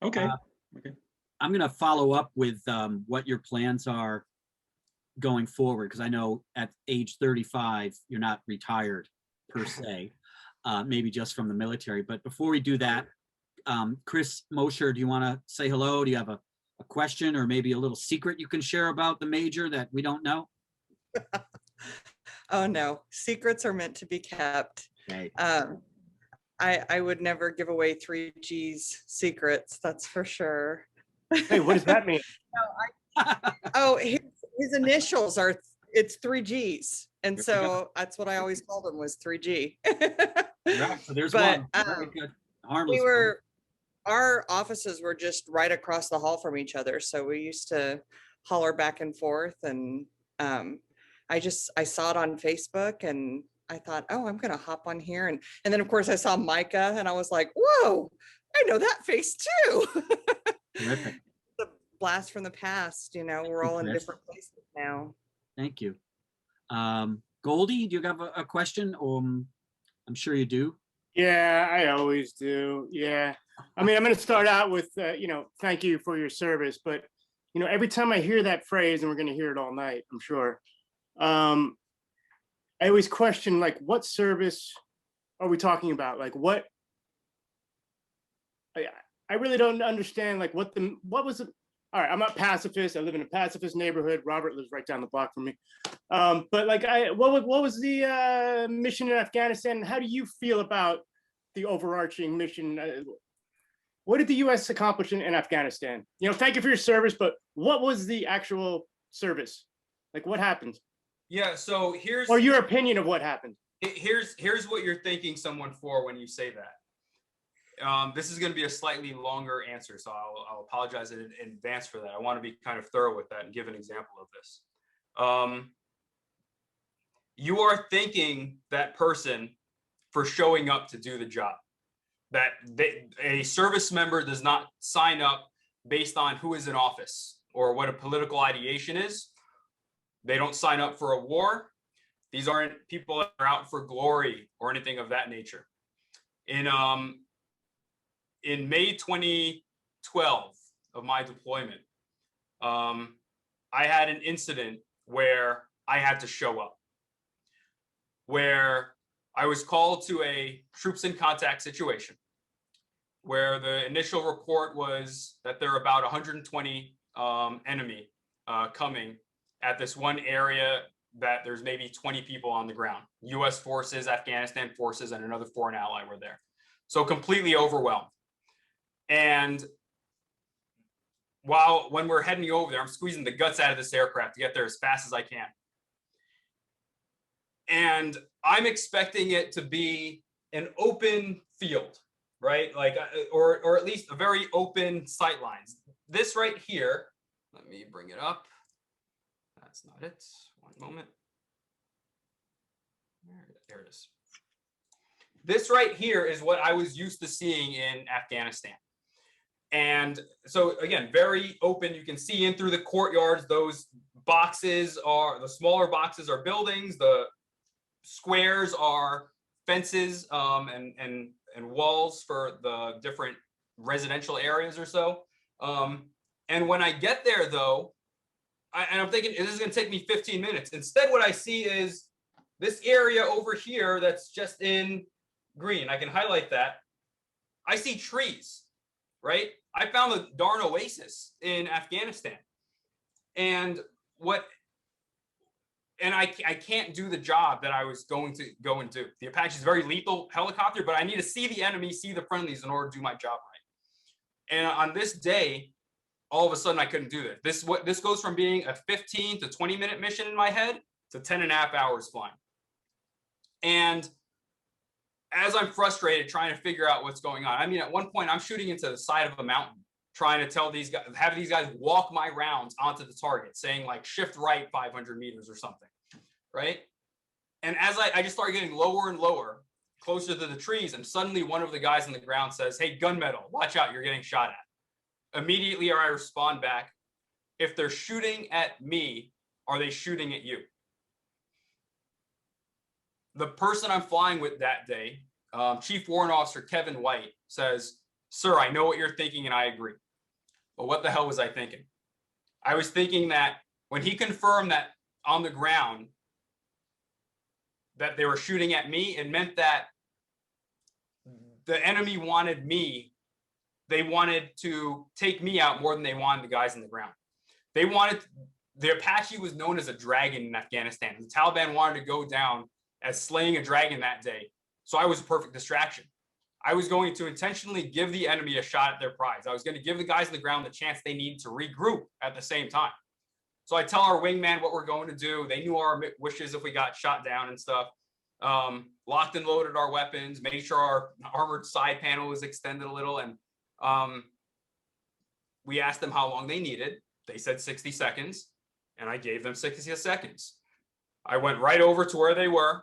Okay. Okay. I'm going to follow up with what your plans are going forward, because I know at age 35, you're not retired per se, maybe just from the military. But before we do that, Chris Mosher, do you want to say hello? Do you have a question or maybe a little secret you can share about the Major that we don't know? Oh, no. Secrets are meant to be kept. Okay. I would never give away 3G's secrets, that's for sure. Hey, what does that mean? His initials are, it's 3G's. And There we so that's what I always called him, was 3G. Right, so there's But, one. Very good. Harmless. Our offices were just right across the hall from each other. So we used to holler back and forth. And I saw it on Facebook and I thought, oh, I'm going to hop on here. And then of course I saw Micah and I was like, whoa, I know that face too. Terrific. The blast from the past, we're all in different places now. Thank you. Goldie, do you have a question? I'm sure you do. Yeah, I always do. Yeah. I mean, I'm going to start out with, thank you for your service. But, every time I hear that phrase, and we're going to hear it all night, I'm sure, I always question, like, what service are we talking about? Like, what? I really don't understand, like, what was it? All right, I'm a pacifist. I live in a pacifist neighborhood. Robert lives right down the block from me. But like, what was the mission in Afghanistan? How do you feel about the overarching mission? What did the U.S. accomplish in Afghanistan? Thank you for your service, but what was the actual service? Like, what happened? Yeah. So or your opinion of what happened. Here's what you're thanking someone for when you say that. This is going to be a slightly longer answer, so I'll apologize in advance for that. I want to be kind of thorough with that and give an example of this. You are thanking that person for showing up to do the job. That a service member does not sign up based on who is in office or what a political ideation is. They don't sign up for a war. These aren't people that are out for glory or anything of that nature. In May 2012 of my deployment, I had an incident where I had to show up, where I was called to a troops in contact situation, where the initial report was that there are about 120 enemy coming at this one area that there's maybe 20 people on the ground. US forces, Afghanistan forces, and another foreign ally were there. So completely overwhelmed. And when we're heading over there, I'm squeezing the guts out of this aircraft to get there as fast as I can. And I'm expecting it to be an open field, right? Like, or at least a very open sight lines. This right here, let me bring it up. That's not it. One moment. There it is. this right here is what I was used to seeing in Afghanistan. And so again, very open. You can see in through the courtyards. Those boxes are, the smaller boxes are buildings. The squares are fences and walls for the different residential areas or so. And when I get there though, I'm thinking this is going to take me 15 minutes. Instead, what I see is this area over here that's just in green. I can highlight that. I see trees, right? I found the darn oasis in Afghanistan. And I can't do the job that I was going to go and do. The Apache is a very lethal helicopter, but I need to see the enemy, see the friendlies in order to do my job right. And on this day, all of a sudden I couldn't do this. This goes from being a 15 to 20-minute mission in my head to 10.5 hours flying. And as I'm frustrated trying to figure out what's going on, I mean, at one point I'm shooting into the side of a mountain, trying to tell these guys, have these guys walk my rounds onto the target, saying like shift right 500 meters or something, right? And as I just started getting lower and lower, closer to the trees, and suddenly one of the guys on the ground says, "Hey, gunmetal, watch out, you're getting shot at." Immediately I respond back, if they're shooting at me, are they shooting at you? The person I'm flying with that day, Chief Warrant Officer Kevin White, says, "Sir, I know what you're thinking and I agree." But what the hell was I thinking? I was thinking that when he confirmed that on the ground that they were shooting at me, it meant that the enemy wanted me. They wanted to take me out more than they wanted the guys on the ground. They wanted, the Apache was known as a dragon in Afghanistan. The Taliban wanted to go down as slaying a dragon that day. So I was a perfect distraction. I was going to intentionally give the enemy a shot at their prize. I was going to give the guys on the ground the chance they needed to regroup at the same time. So I tell our wingman what we're going to do. They knew our wishes if we got shot down and stuff. Locked and loaded our weapons, made sure our armored side panel was extended a little. And we asked them how long they needed. They said 60 seconds, and I gave them 60 seconds. I went right over to where they were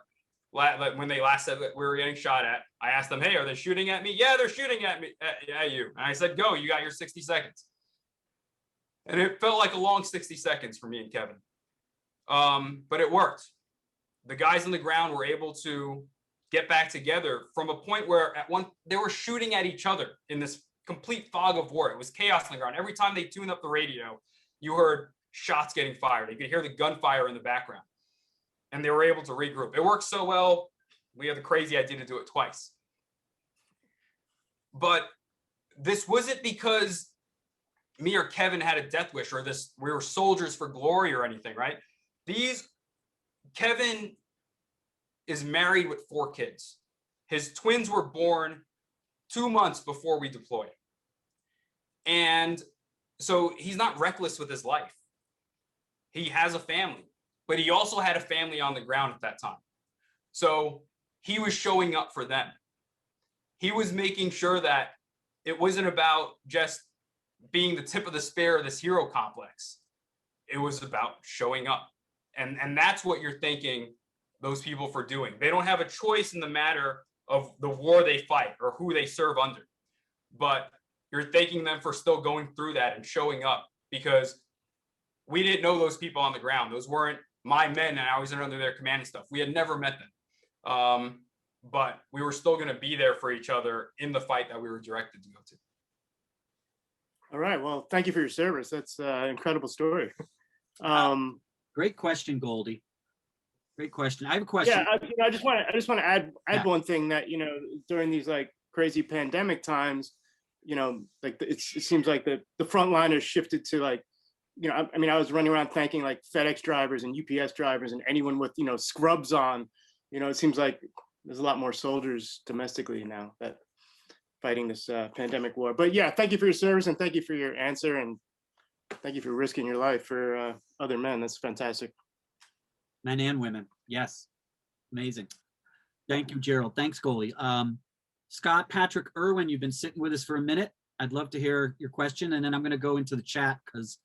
when they last said that we were getting shot at. I asked them, "Hey, are they shooting at me?" "Yeah, they're shooting at me, at you." And I said, "Go, you got your 60 seconds. And it felt like a long 60 seconds for me and Kevin. But it worked. The guys on the ground were able to get back together from a point where they were shooting at each other in this complete fog of war. It was chaos on the ground. Every time they tuned up the radio, you heard shots getting fired. You could hear the gunfire in the background. And they were able to regroup. It worked so well, we had the crazy idea to do it twice. But this wasn't because me or Kevin had a death wish or we were soldiers for glory or anything, right? Kevin is married with 4 kids. His twins were born 2 months before we deployed. And so he's not reckless with his life. He has a family, but he also had a family on the ground at that time. So he was showing up for them. He was making sure that it wasn't about just being the tip of the spear of this hero complex. It was about showing up. And that's what you're thanking those people for doing. They don't have a choice in the matter of the war they fight or who they serve under. But you're thanking them for still going through that and showing up, because we didn't know those people on the ground. Those weren't my men, and I was under their command and stuff. We had never met them. But we were still going to be there for each other in the fight that we were directed to go to. All right. Well, thank you for your service. That's an incredible story. Great question, Goldie. Great question. I have a question. Yeah, I just want to add one thing that, during these like crazy pandemic times, like it seems like the frontliners shifted to like, I was running around thanking like FedEx drivers and UPS drivers and anyone with, scrubs on. It seems like there's a lot more soldiers domestically now that fighting this pandemic war. But yeah, thank you for your service and thank you for your answer, and thank you for risking your life for other men. That's fantastic. Men and women. Yes. Amazing. Thank you, Gerald. Thanks, Goalie. Scott Patrick Irwin, you've been sitting with us for a minute. I'd love to hear your question, and then I'm going to go into the chat because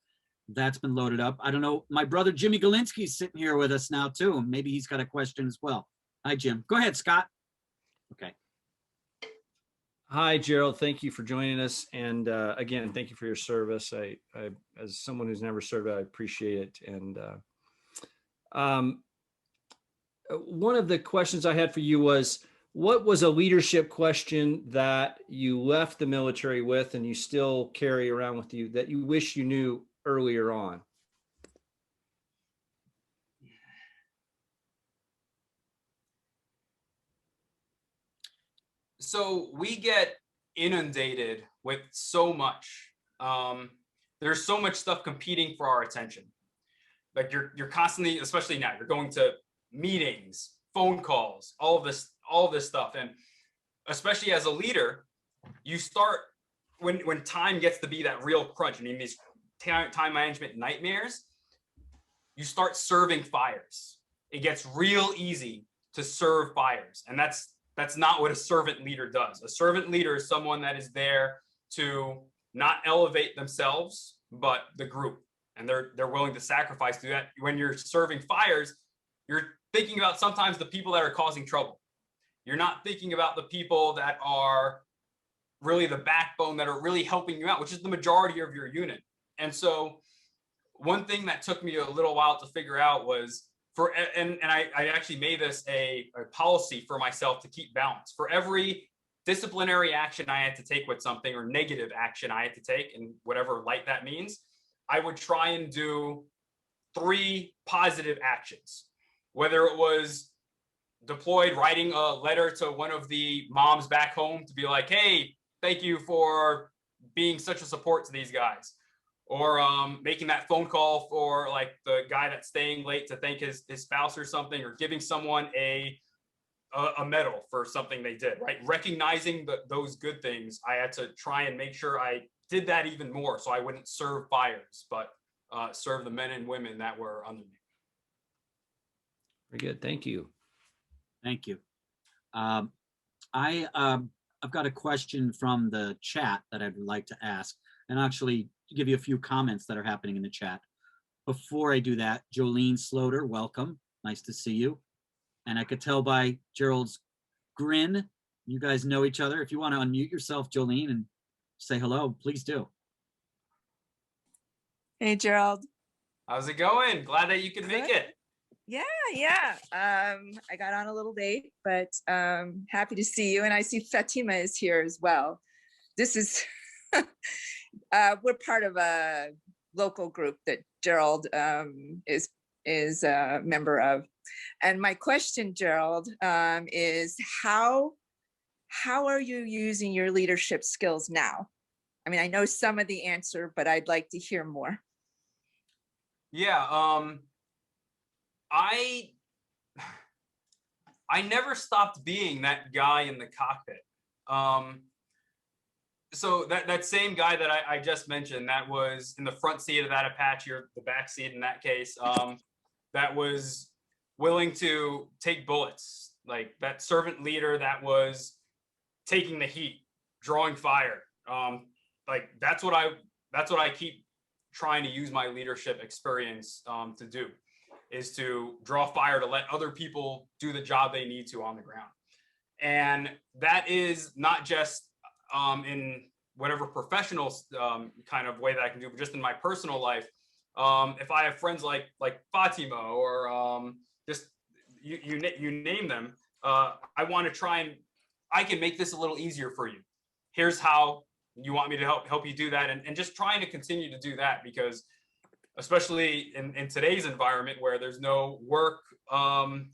that's been loaded up. I don't know. My brother Jimmy Galinsky is sitting here with us now too. Maybe he's got a question as well. Hi, Jim. Go ahead, Scott. Okay. Hi, Gerald. Thank you for joining us. And again, thank you for your service. I, as someone who's never served, I appreciate it. And one of the questions I had for you was, what was a leadership question that you left the military with and you still carry around with you that you wish you knew earlier on? So we get inundated with so much. There's so much stuff competing for our attention. Like you're constantly, especially now, you're going to meetings, phone calls, all of this stuff. And especially as a leader, you start when time gets to be that real crunch, and in these time management nightmares, you start serving fires. It gets real easy to serve fires. And that's not what a servant leader does. A servant leader is someone that is there to not elevate themselves, but the group. And they're willing to sacrifice to that. When you're serving fires, you're thinking about sometimes the people that are causing trouble. You're not thinking about the people that are really the backbone, that are really helping you out, which is the majority of your unit. And so one thing that took me a little while to figure out was, I actually made this a policy for myself to keep balance. For every disciplinary action I had to take with something, or negative action I had to take, in whatever light that means, I would try and do 3 positive actions. Whether it was deployed, writing a letter to one of the moms back home to be like, hey, thank you for being such a support to these guys. Or making that phone call for like the guy that's staying late to thank his spouse or something, or giving someone a medal for something they did, right? Recognizing those good things, I had to try and make sure I did that even more, so I wouldn't serve fires, but serve the men and women that were under me. Very good. Thank you. Thank you. I've got a question from the chat that I'd like to ask, and actually give you a few comments that are happening in the chat. Before I do that, Jolene Sloter, welcome. Nice to see you. And I could tell by Gerald's grin, you guys know each other. If you want to unmute yourself, Jolene, and say hello, please do. Hey, Gerald. How's it going? Glad that you could make it. Yeah. I got on a little late, but happy to see you. And I see Fatima is here as well. This is, we're part of a local group that Gerald is a member of. And my question, Gerald, is how are you using your leadership skills now? I mean, I know some of the answer, but I'd like to hear more. Yeah, I never stopped being that guy in the cockpit. So that same guy that I just mentioned, that was in the front seat of that Apache, or the back seat in that case, that was willing to take bullets, like that servant leader that was taking the heat, drawing fire. Like that's what I keep trying to use my leadership experience to do, is to draw fire, to let other people do the job they need to on the ground. And that is not just in whatever professional kind of way that I can do, but just in my personal life. If I have friends like Fatima, or just you name them, I want to try and I can make this a little easier for you. Here's how you want me to help you do that, and just trying to continue to do that, because especially in today's environment where there's no work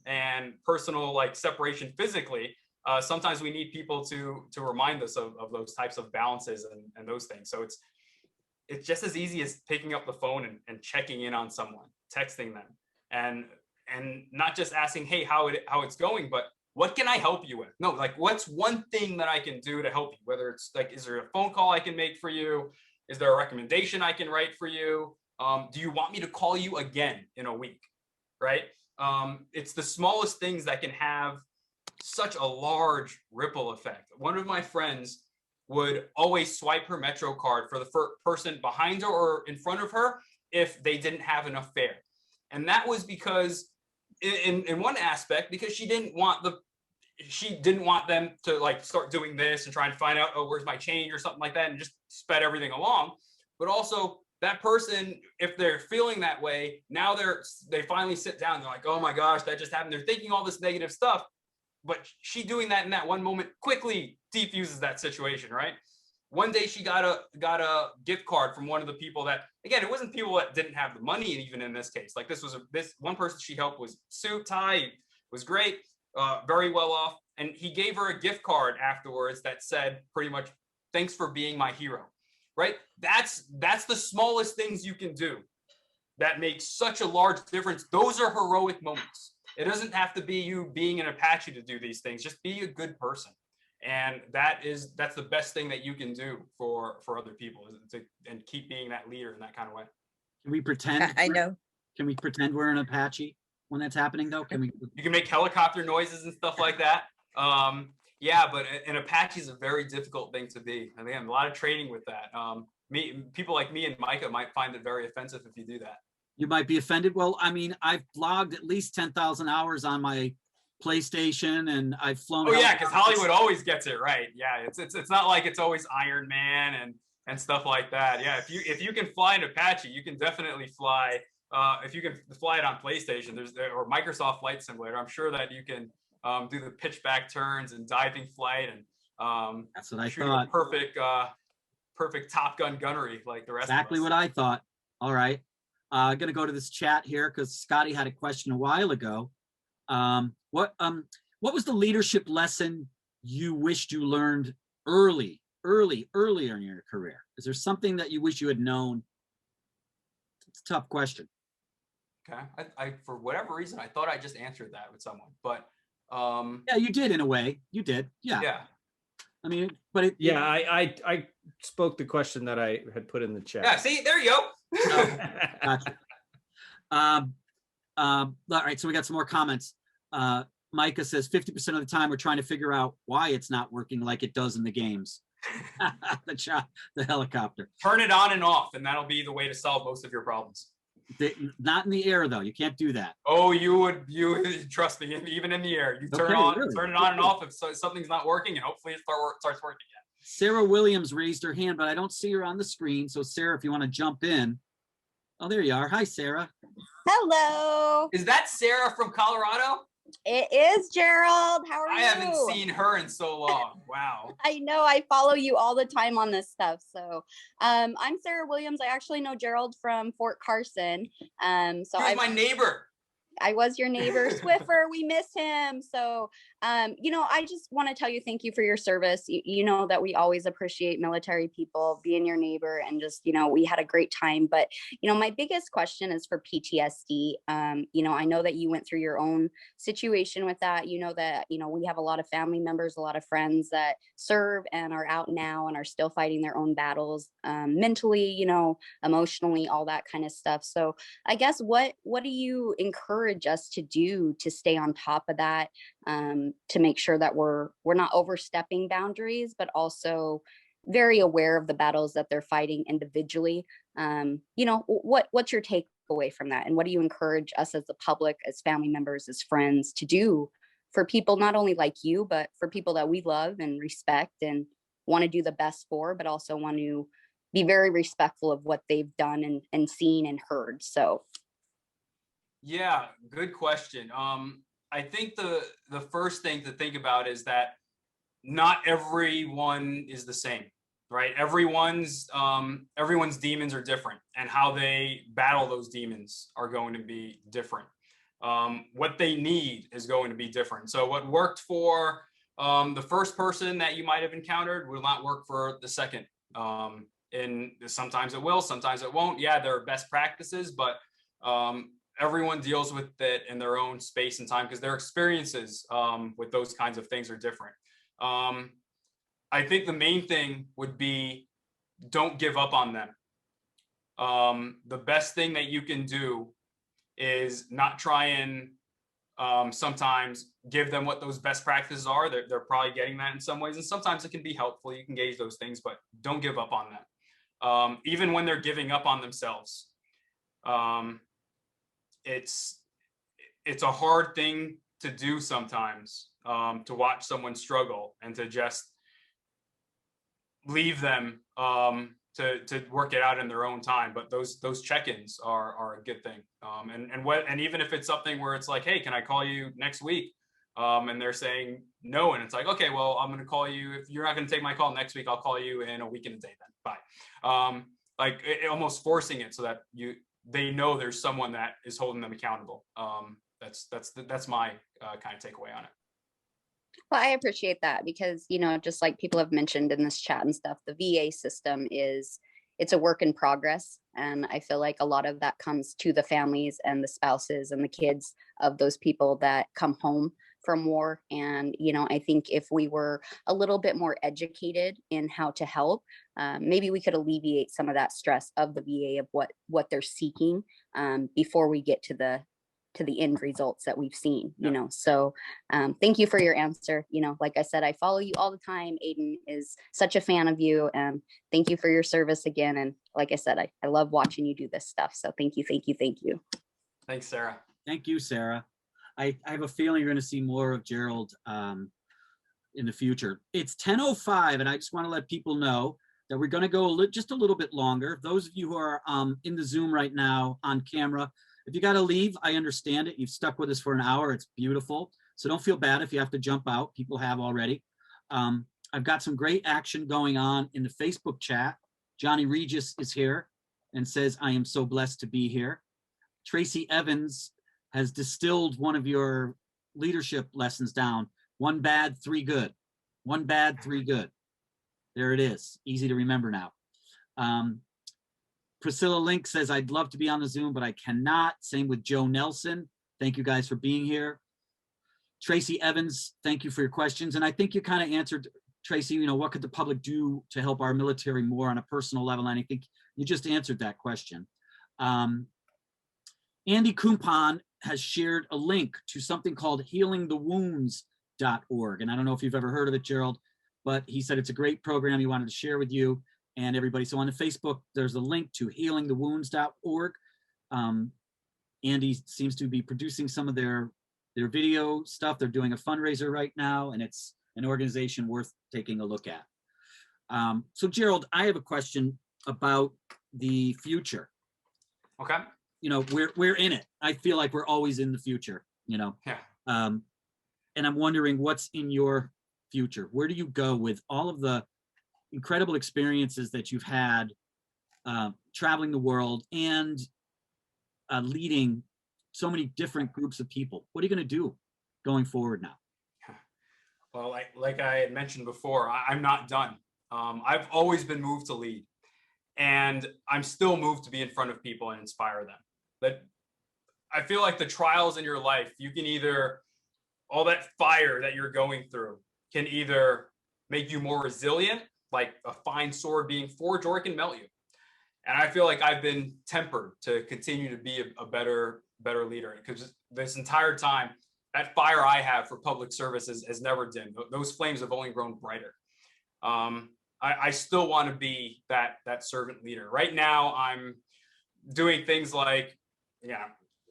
and personal like separation physically, sometimes we need people to remind us of those types of balances and those things. So it's just as easy as picking up the phone and checking in on someone, texting them, and not just asking, hey, how it's going, but what can I help you with? No, like, what's one thing that I can do to help you? Whether it's like, is there a phone call I can make for you? Is there a recommendation I can write for you? Do you want me to call you again in a week? Right? It's the smallest things that can have such a large ripple effect. One of my friends would always swipe her Metro card for the person behind her or in front of her if they didn't have enough fare. And that was because in one aspect, because she didn't want she didn't want them to like start doing this and trying to find out, oh, where's my change or something like that, and just sped everything along. But also that person, if they're feeling that way, now they finally sit down. They're like, oh my gosh, that just happened. They're thinking all this negative stuff, but she doing that in that one moment quickly defuses that situation, right? One day she got a gift card from one of the people that, again, it wasn't people that didn't have the money. Even in this case, like this one person she helped was suit, tie, was great, very well off. And he gave her a gift card afterwards that said pretty much, thanks for being my hero, right? That's the smallest things you can do that makes such a large difference. Those are heroic moments. It doesn't have to be you being an Apache to do these things. Just be a good person. And that's the best thing that you can do for other people, and keep being that leader in that kind of way. Can we pretend? I know. Can we pretend we're an Apache when that's happening though? Can we? You can make helicopter noises and stuff like that. Yeah, but an Apache is a very difficult thing to be. And again, a lot of training with that. People like me and Micah might find it very offensive if you do that. You might be offended. Well, I mean, I've logged at least 10,000 hours on my PlayStation, and I've flown. Oh yeah, because Hollywood always gets it right. Yeah, it's not like it's always Iron Man and stuff like that. Yeah, if you can fly an Apache, you can definitely fly. If you can fly it on PlayStation, or Microsoft Flight Simulator, I'm sure that you can do the pitch back turns and diving flight, and that's what I thought. Perfect Top Gun gunnery like the rest. Exactly of us. what I thought. All right, I'm gonna go to this chat here because Scotty had a question a while ago. What was the leadership lesson you wished you learned earlier in your career? Is there something that you wish you had known? It's a tough question. Okay, I for whatever reason I thought I just answered that with someone, but yeah, you did in a way. You did, yeah. Yeah. I mean, but yeah, I spoke the question that I had put in the chat. Yeah, see, there you go. Gotcha. All right, so we got some more comments. Micah says 50% of the time we're trying to figure out why it's not working like it does in the games. the helicopter. Turn it on and off, and that'll be the way to solve most of your problems. Not in the air though. You can't do that. Oh, you trust me. Even in the air, you turn it on and off if something's not working, and hopefully it starts working again. Sarah Williams raised her hand, but I don't see her on the screen. So Sarah, if you want to jump in. Oh, there you are. Hi, Sarah. Hello. Is that Sarah from Colorado? It is, Gerald. How are you? I haven't seen her in so long. Wow. I know. I follow you all the time on this stuff. So I'm Sarah Williams. I actually know Gerald from Fort Carson. So he's my neighbor. I was your neighbor, Swiffer. We miss him. So, I just want to tell you thank you for your service. You know that we always appreciate military people, being your neighbor, and just, we had a great time. But, my biggest question is for PTSD. I know that you went through your own situation with that. You know that, we have a lot of family members, a lot of friends that serve and are out now and are still fighting their own battles, mentally, emotionally, all that kind of stuff. So I guess what do you encourage us to do to stay on top of that, to make sure that we're not overstepping boundaries, but also very aware of the battles that they're fighting individually? What's your takeaway from that, and what do you encourage us as the public, as family members, as friends to do for people not only like you, but for people that we love and respect and want to do the best for, but also want to be very respectful of what they've done and seen and heard? So yeah, good question. I think the first thing to think about is that not everyone is the same, right? Everyone's demons are different, and how they battle those demons are going to be different. What they need is going to be different. So what worked for the first person that you might have encountered will not work for the second. And sometimes it will, sometimes it won't. Yeah, there are best practices, but everyone deals with it in their own space and time because their experiences with those kinds of things are different. I think the main thing would be don't give up on them. The best thing that you can do is not try and sometimes give them what those best practices are. They're probably getting that in some ways, and sometimes it can be helpful. You can gauge those things, but don't give up on them. Even when they're giving up on themselves. It's a hard thing to do sometimes. to watch someone struggle and to just leave them to work it out in their own time. But those check-ins are a good thing. And even if it's something where it's like, hey, can I call you next week? And they're saying no, and it's like, okay, well, I'm going to call you. If you're not going to take my call next week, I'll call you in a week and a day then. Bye. Like almost forcing it so that they know there's someone that is holding them accountable. That's my kind of takeaway on it. Well, I appreciate that because, you know, just like people have mentioned in this chat and stuff, the VA system it's a work in progress. And I feel like a lot of that comes to the families and the spouses and the kids of those people that come home from war. And, you know, I think if we were a little bit more educated in how to help, maybe we could alleviate some of that stress of the VA of what they're seeking before we get to the end results that we've seen, you know. So thank you for your answer. You know, like I said, I follow you all the time. Aiden is such a fan of you, and thank you for your service again. And like I said, I love watching you do this stuff. So thank you. Thanks, Sarah. Thank you, Sarah. I have a feeling you're going to see more of Gerald in the future. It's 10:05, and I just want to let people know that we're going to go just a little bit longer. Those of you who are in the Zoom right now on camera, if you got to leave, I understand it. You've stuck with us for an hour. It's beautiful. So don't feel bad if you have to jump out. People have already. I've got some great action going on in the Facebook chat. Johnny Regis is here and says, I am so blessed to be here. Tracy Evans has distilled one of your leadership lessons down. 1 bad, 3 good. 1 bad, 3 good. There it is. Easy to remember now. Priscilla Link says, I'd love to be on the Zoom, but I cannot. Same with Joe Nelson. Thank you guys for being here. Tracy Evans, thank you for your questions. And I think you kind of answered, Tracy, you know, what could the public do to help our military more on a personal level? And I think you just answered that question. Andy Kumpan has shared a link to something called healingthewounds.org. And I don't know if you've ever heard of it, Gerald, but he said it's a great program he wanted to share with you and everybody. So on the Facebook, there's a link to healingthewounds.org. Andy seems to be producing some of their video stuff. They're doing a fundraiser right now, and it's an organization worth taking a look at. So Gerald, I have a question about the future. Okay. You know, we're in it. I feel like we're always in the future, you know. Yeah. And I'm wondering what's in your future. Where do you go with all of the incredible experiences that you've had traveling the world and leading so many different groups of people? What are you going to do going forward now? Well, like I had mentioned before, I'm not done. I've always been moved to lead, and I'm still moved to be in front of people and inspire them. But I feel like the trials in your life, you can either, all that fire that you're going through can either make you more resilient, like a fine sword being forged, or it can melt you. And I feel like I've been tempered to continue to be a better leader, because this entire time, that fire I have for public service has never dimmed. Those flames have only grown brighter. I still want to be that servant leader. Right now, I'm doing things like,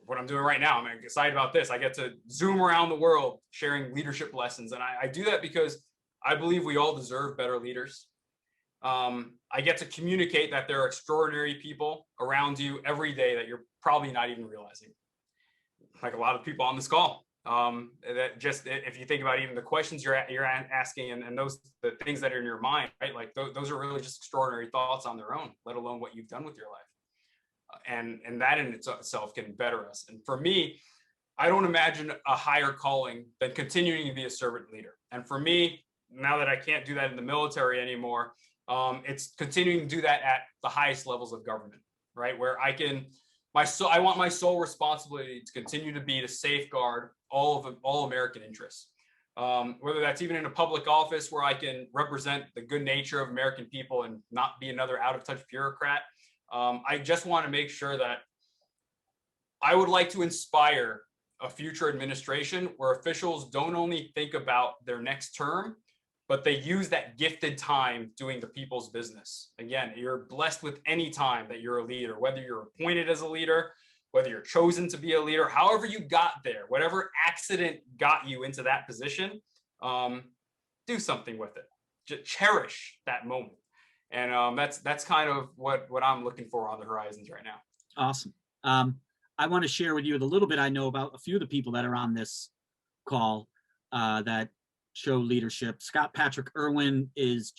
what I'm doing right now. I'm excited about this. I get to Zoom around the world sharing leadership lessons. And I do that because I believe we all deserve better leaders. I get to communicate that there are extraordinary people around you every day that you're probably not even realizing. Like a lot of people on this call. That just, if you think about even the questions you're asking and the things that are in your mind, right? Like those are really just extraordinary thoughts on their own, let alone what you've done with your life. And that in itself can better us. And for me, I don't imagine a higher calling than continuing to be a servant leader. And for me, now that I can't do that in the military anymore, it's continuing to do that at the highest levels of government, right? Where I want my sole responsibility to continue to be to safeguard all American interests. Whether that's even in a public office where I can represent the good nature of American people and not be another out of touch bureaucrat. I just want to make sure that I would like to inspire a future administration where officials don't only think about their next term, but they use that gifted time doing the people's business. Again, you're blessed with any time that you're a leader, whether you're appointed as a leader whether you're chosen to be a leader, however you got there, whatever accident got you into that position, do something with it. Just cherish that moment. And that's kind of what I'm looking for on the horizons right now. Awesome. I want to share with you the little bit I know about a few of the people that are on this call that show leadership. Scott Patrick Irwin is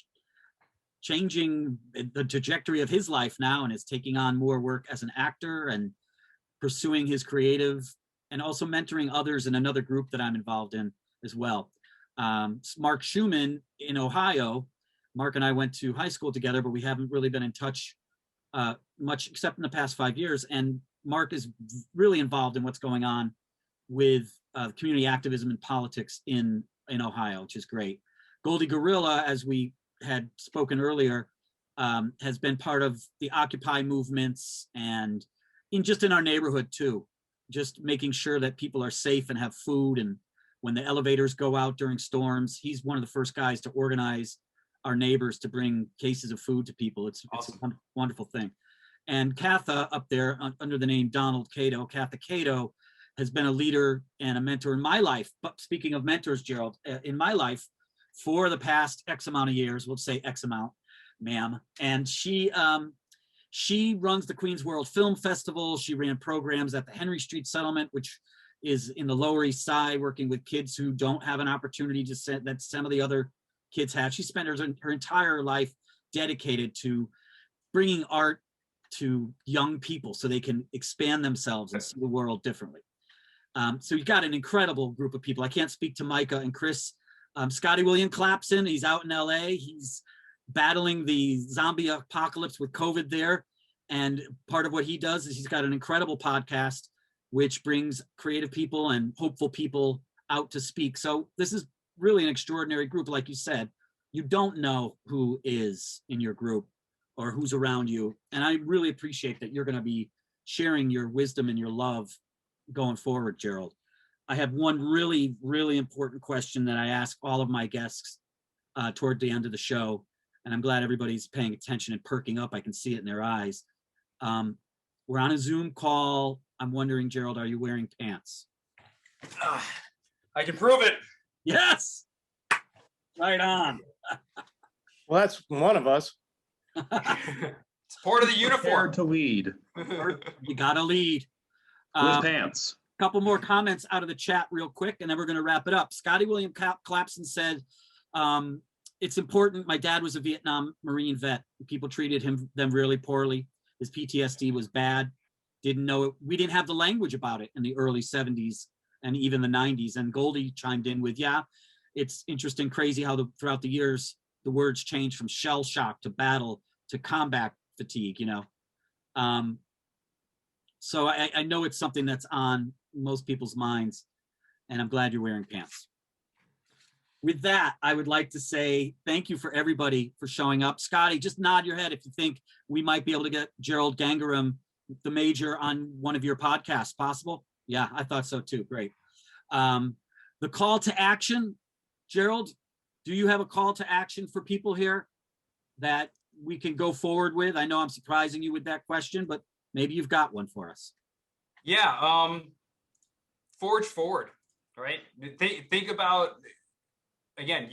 changing the trajectory of his life now and is taking on more work as an actor and pursuing his creative and also mentoring others in another group that I'm involved in as well. Mark Schumann in Ohio. Mark and I went to high school together, but we haven't really been in touch much except in the past 5 years. And Mark is really involved in what's going on with community activism and politics in Ohio, which is great. Goldie Gorilla, as we had spoken earlier, has been part of the Occupy movements and in our neighborhood too, just making sure that people are safe and have food. And when the elevators go out during storms, he's one of the first guys to organize our neighbors to bring cases of food to people. It's Awesome. a wonderful thing. And Katha up there under the name Donald Cato, Katha Cato, has been a leader and a mentor in my life. But speaking of mentors, Gerald, in my life for the past X amount of years, we'll say X amount, ma'am. And she runs the Queens World Film Festival. She ran programs at the Henry Street Settlement, which is in the Lower East Side, working with kids who don't have an opportunity to that some of the other kids have. She spent her entire life dedicated to bringing art to young people so they can expand themselves and see the world differently. So you've got an incredible group of people. I can't speak to Micah and Chris. Scotty William Clapson, he's out in LA. He's battling the zombie apocalypse with COVID there. And part of what he does is he's got an incredible podcast, which brings creative people and hopeful people out to speak. So this is really an extraordinary group. Like you said, you don't know who is in your group or who's around you. And I really appreciate that you're going to be sharing your wisdom and your love going forward, Gerald. I have one really, really important question that I ask all of my guests toward the end of the show. And I'm glad everybody's paying attention and perking up. I can see it in their eyes. We're on a Zoom call. I'm wondering, Gerald, are you wearing pants? I can prove it. Yes. Right on. Well, that's one of us. It's part of the uniform. Prepared to lead You gotta lead. with pants. Couple more comments out of the chat real quick, and then we're going to wrap it up. Scotty William Clapson said, it's important. My dad was a Vietnam Marine vet. People treated them really poorly. His PTSD was bad. Didn't know it. We didn't have the language about it in the early 70s and even the 90s. And Goldie chimed in with, yeah, it's interesting, crazy how throughout the years, the words changed from shell shock to battle to combat fatigue, So I know it's something that's on most people's minds, and I'm glad you're wearing pants. With that, I would like to say thank you for everybody for showing up. Scotty, just nod your head if you think we might be able to get Gerald Gangaram, the Major, on one of your podcasts. Possible? Yeah, I thought so too. Great. The call to action, Gerald, do you have a call to action for people here that we can go forward with? I know I'm surprising you with that question, but maybe you've got one for us. Yeah, forge forward, right? Think about, again,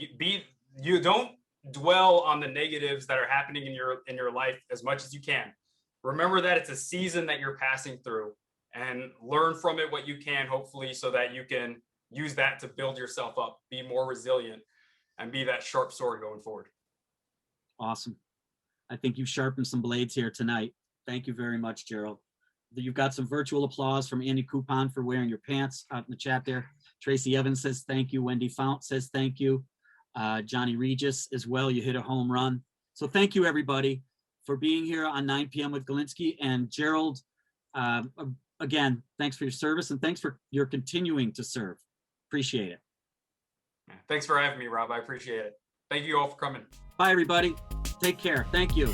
you don't dwell on the negatives that are happening in your life as much as you can. Remember that it's a season that you're passing through, and learn from it what you can, hopefully, so that you can use that to build yourself up, be more resilient, and be that sharp sword going forward. Awesome. I think you sharpened some blades here tonight. Thank you very much, Gerald. You've got some virtual applause from Andy Coupon for wearing your pants out in the chat there. Tracy Evans says thank you. Wendy Fount says thank you. Johnny Regis as well. You hit a home run. So thank you, everybody, for being here on 9 p.m. with Galinsky. And Gerald, again, thanks for your service and thanks for your continuing to serve. Appreciate it. Thanks for having me, Rob. I appreciate it. Thank you all for coming. Bye, everybody. Take care. Thank you.